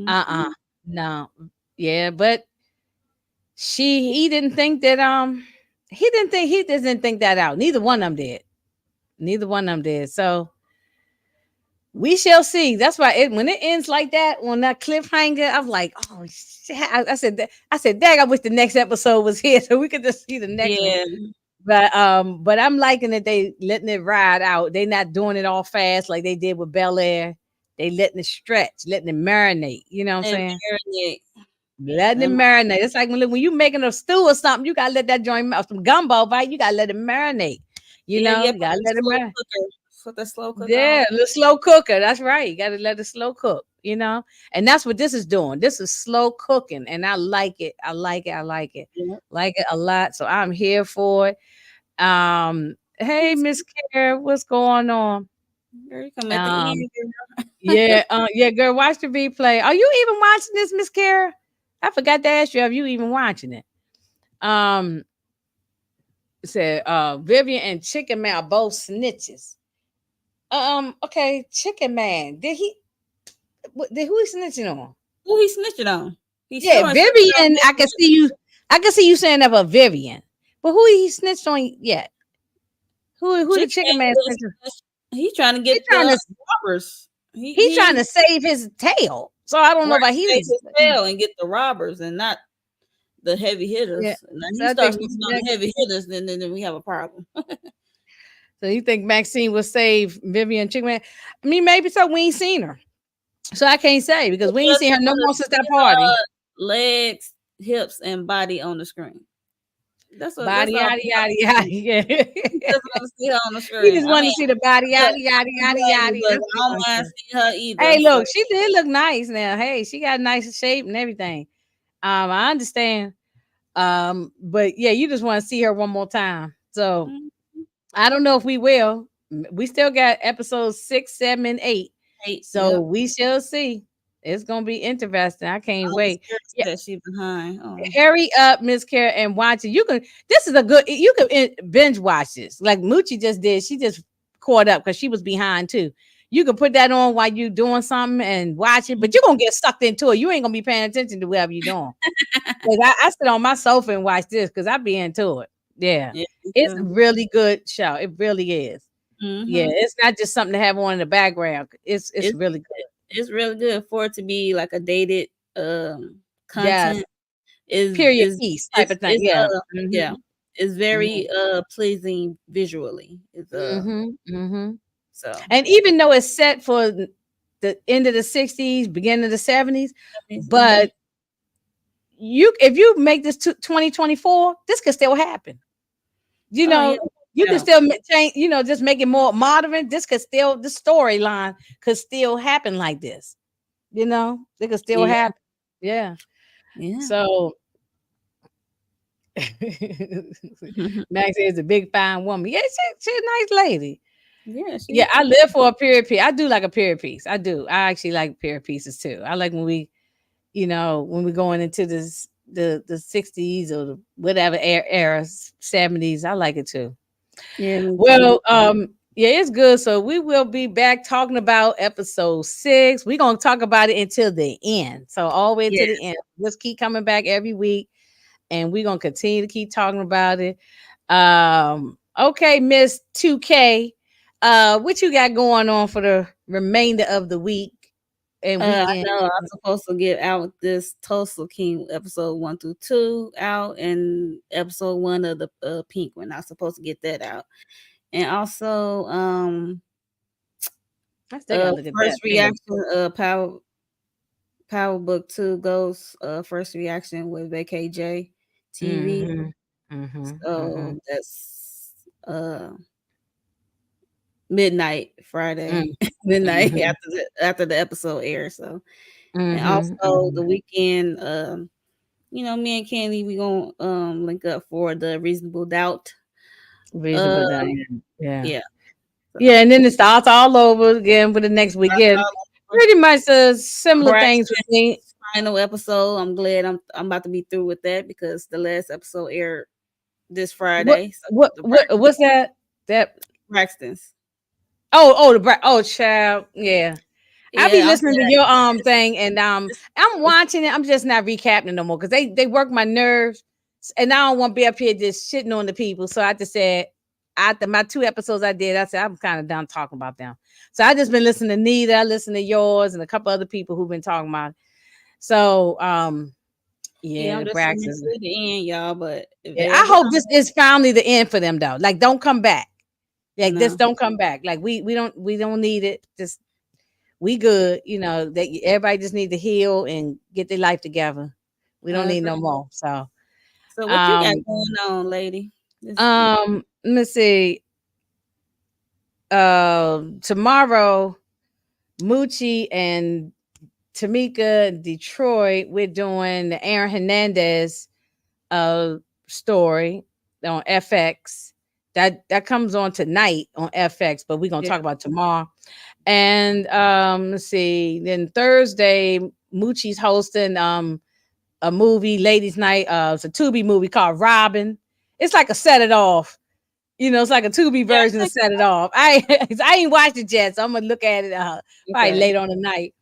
Uh-uh. Mm-hmm. No. Yeah, but he didn't think that he doesn't think that out. Neither one of them did. Neither one of them did. So we shall see. That's why when it ends like that, on that cliffhanger, I'm like, oh shit. I said, dang, I wish the next episode was here so we could just see the next one. Yeah, But I'm liking that they letting it ride out. They not doing it all fast like they did with Bel Air. They letting it stretch, letting it marinate. You know what I'm and saying? marinate. Letting it And marinate. It's like when you making a stew or something, you gotta let that joint some gumbo, right? You gotta let it marinate. You yeah, know, yeah, you gotta let it marinate. put the slow cooker Yeah, on. the slow cooker. That's right. You gotta let it slow cook, you know? And that's what this is doing. This is slow cooking. And I like it. I like it. I like it. Yeah. Like it a lot. So I'm here for it. Hey, Yes, Miss Kara, what's going on? girl, you come at the Um, end, girl. yeah, girl, watch the replay. Are you even watching this, Miss Kara? I forgot to ask you, have you even watching it? Um, it said Vivian and Chicken Man are both snitches. Okay, Chicken Man. Did who he snitching on? Who he snitching on? He's Yeah, sure snitching on Vivian. I can see you saying that about Vivian. But who he snitched on yet? Who the Chicken Chicken Man Man. snitched on? He's trying to He get trying the to robbers. He he trying he to save his tail. So I don't know right about save he's his tail and get the robbers and not the heavy yeah. hitters. Now So he I starts think snitching on the heavy hitters, then we have a problem. so you think Maxine will save Vivian Chicken Man? I mean, maybe so. We ain't seen her, so I can't say because we ain't Just seen her no want to more since see that party. her legs, hips, and body on the screen. That's Body all yada we want yada to yada. see. Yeah, We just want to see her on the we screen. just I wanted mean, to see the body look, yada yada I yada don't yada blame you, yada. but That's I what we don't want to mind see. seeing her either. Hey, So look, she did look nice now. Hey, she got nice shape and everything. I understand. But yeah, you just want to see her one more time. So mm, I don't know if we will. We still got episodes 6, 7, and 8. hey, So yep. we shall see. It's gonna be interesting. I can't All the wait. spirits Yeah, that she behind. Oh, hurry up, Miss Kara, and watch it. You can. This is a good. You can binge watch this, like Moochie just did. She just caught up because she was behind too. You can put that on while you doing something and watch it, but you're gonna get sucked into it. You ain't gonna be paying attention to whatever you're doing. Like I sit on my sofa and watch this because I be into it. Yeah, yeah, me it's a too. really good show. It really is. Yeah, Mm-hmm. it's not just something to have on in the background. It's It's really good. it's really good for it to be like a dated Yes, content. is period is piece type is of thing. is Yeah. yeah. Hmm. It's very pleasing visually. It's Hmm. Hmm. so And even though it's set for the end of the 60s, beginning of the 70s, mm-hmm. but you if you make this to 2024, this could still happen. You Oh yeah. know, you can Yeah. still change, just make it more modern. This could still the storyline could still happen like this. It could still Yeah. happen. Yeah. Yeah. So Max is a big fine woman. Yeah, she's a nice lady. Yeah, Yeah, she's I she's live for a period piece. I do like a period piece. I do. I actually like period pieces too. I like when we're going into the 60s or the whatever era 70s. I like it too. yeah, me too. Well, yeah, it's good. So we will be back talking about episode 6. We're gonna talk about it until the end. So all the way Yeah. to the end. Let's keep coming back every week and we're gonna continue to keep talking about it. Okay, Miss 2K. What you got going on for the remainder of the week and I weekend? know I'm supposed to get out this Tulsa King episode 1 through 2 out, and episode 1 of the Pink one. I'm supposed to get that out, and also I still gotta look at that first too. reaction Power Book 2 Ghost first reaction with VKJ TV. Mm-hmm. Mm-hmm. Mm-hmm. So that's midnight Friday, midnight Mm-hmm. after the episode airs. So and Mm-hmm. also Mm-hmm. the weekend me and Kenny, we gonna link up for the reasonable doubt. Uh, Reasonable Diane. Yeah. yeah. Yeah, So and then it starts all over again for the next that's weekend. all over. Pretty much similar things with me. Braxton's final episode. I'm glad I'm about to be through with that because the last episode aired this What Friday. So the what's that? That Braxton's. oh child, yeah. I be Yeah, I'm listening to glad. your thing, and It's, I'm it's, watching it. I'm just not recapping no more because they work my nerves, and I don't want to be up here just shitting on the people. So I just said after my 2 episodes I did, I said I'm kind of done talking about them. So I just been listening to Nita, I listen to yours, and a couple other people who've been talking about it. So yeah, yeah, I'm just listening Braxton. to the end, y'all. But if Yeah, they I ever hope come this back, is finally the end for them though. Like, don't come back. Like this, no. don't come back. Like we don't need it. Just we good. You know that everybody just need to heal and get their life together. We don't I need agree. no more. So So what you got um going on, lady? This week. let me see. Tomorrow, Moochie and Tamika, Detroit, we're doing the Aaron Hernandez uh story on FX. That comes on tonight on FX, but we're gonna Yeah. talk about it tomorrow. And let's see. Then Thursday, Moochie's hosting a movie, ladies' night. It's a Tubi movie called Robin. It's like a set it off. It's like a Tubi Yeah. version of set it off. I ain't watched it yet, so I'm gonna look at it probably Okay. late on the night.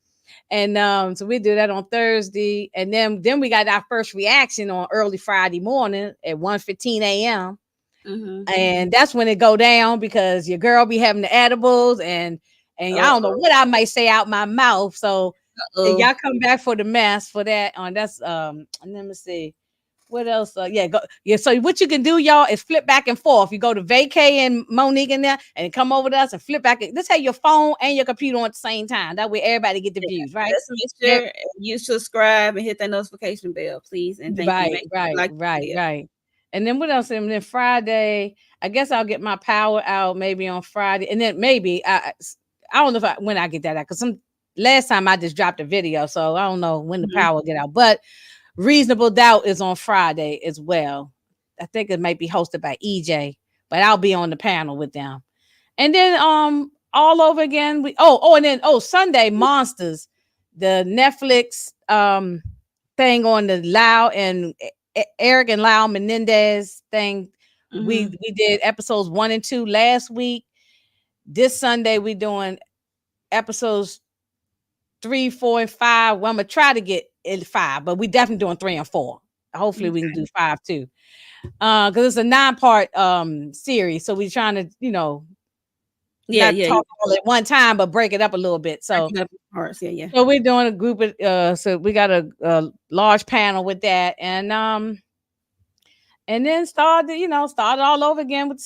And so we do that on Thursday. And then we got our first reaction on early Friday morning at 1:15 a.m. Mhm. And that's when it go down because your girl be having the edibles and I Uh don't know what I might say out my mouth. So oh. y'all come back for the mess for that. On that's and let me see. What else? Yeah, go yeah. So what you can do, y'all, is flip back and forth. You go to Vacay and Monique in there, and come over to us and flip back. This have your phone and your computer on at the same time. That way, everybody get the Yeah. views, right? Just make sure you subscribe and hit that notification bell, please, and thank you. Right, Make sure you right, like the right, video. right. And then what else? And then Friday, I guess I'll get my power out maybe on Friday, and then maybe I don't know when I get that out because some last time I just dropped a video, so I don't know when the Mhm. power get out. But Reasonable Doubt is on Friday as well. I think it might be hosted by EJ, but I'll be on the panel with them. And then all over again. And then Sunday Monsters, the Netflix thing on the Lau and Eric and Lau Menendez thing. We Mhm. we did episodes 1 and 2 last week. This Sunday we doing episodes 3, 4, and 5. Well, I'm gonna try to get in 5, but we definitely doing 3 and 4. Hopefully we can Okay. do 5 too. Because it's a 9 part series. So we're trying to, Yeah, not yeah, talk yeah. all at one time, but break it up a little bit. So Breaking up in parts. Yeah, yeah. so we're doing a group of so we got a large panel with that, and then start all over again with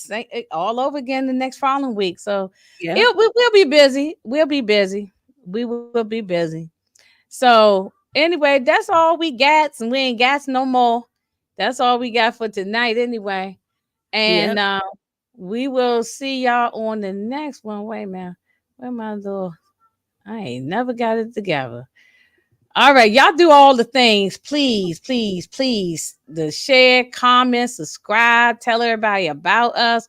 all over again the next following week. So Yep. we'll be busy. We'll be busy. We will be busy. So anyway, that's all we got, and we ain't got no more. That's all we got for tonight anyway. And Yep. we will see y'all on the next one. Wait, man. Where my little I ain't never got it together. All right, y'all do all the things, please, please, please. The share, comment, subscribe, tell everybody about us,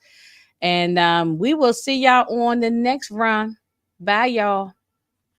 and we will see y'all on the next run. Bye, y'all.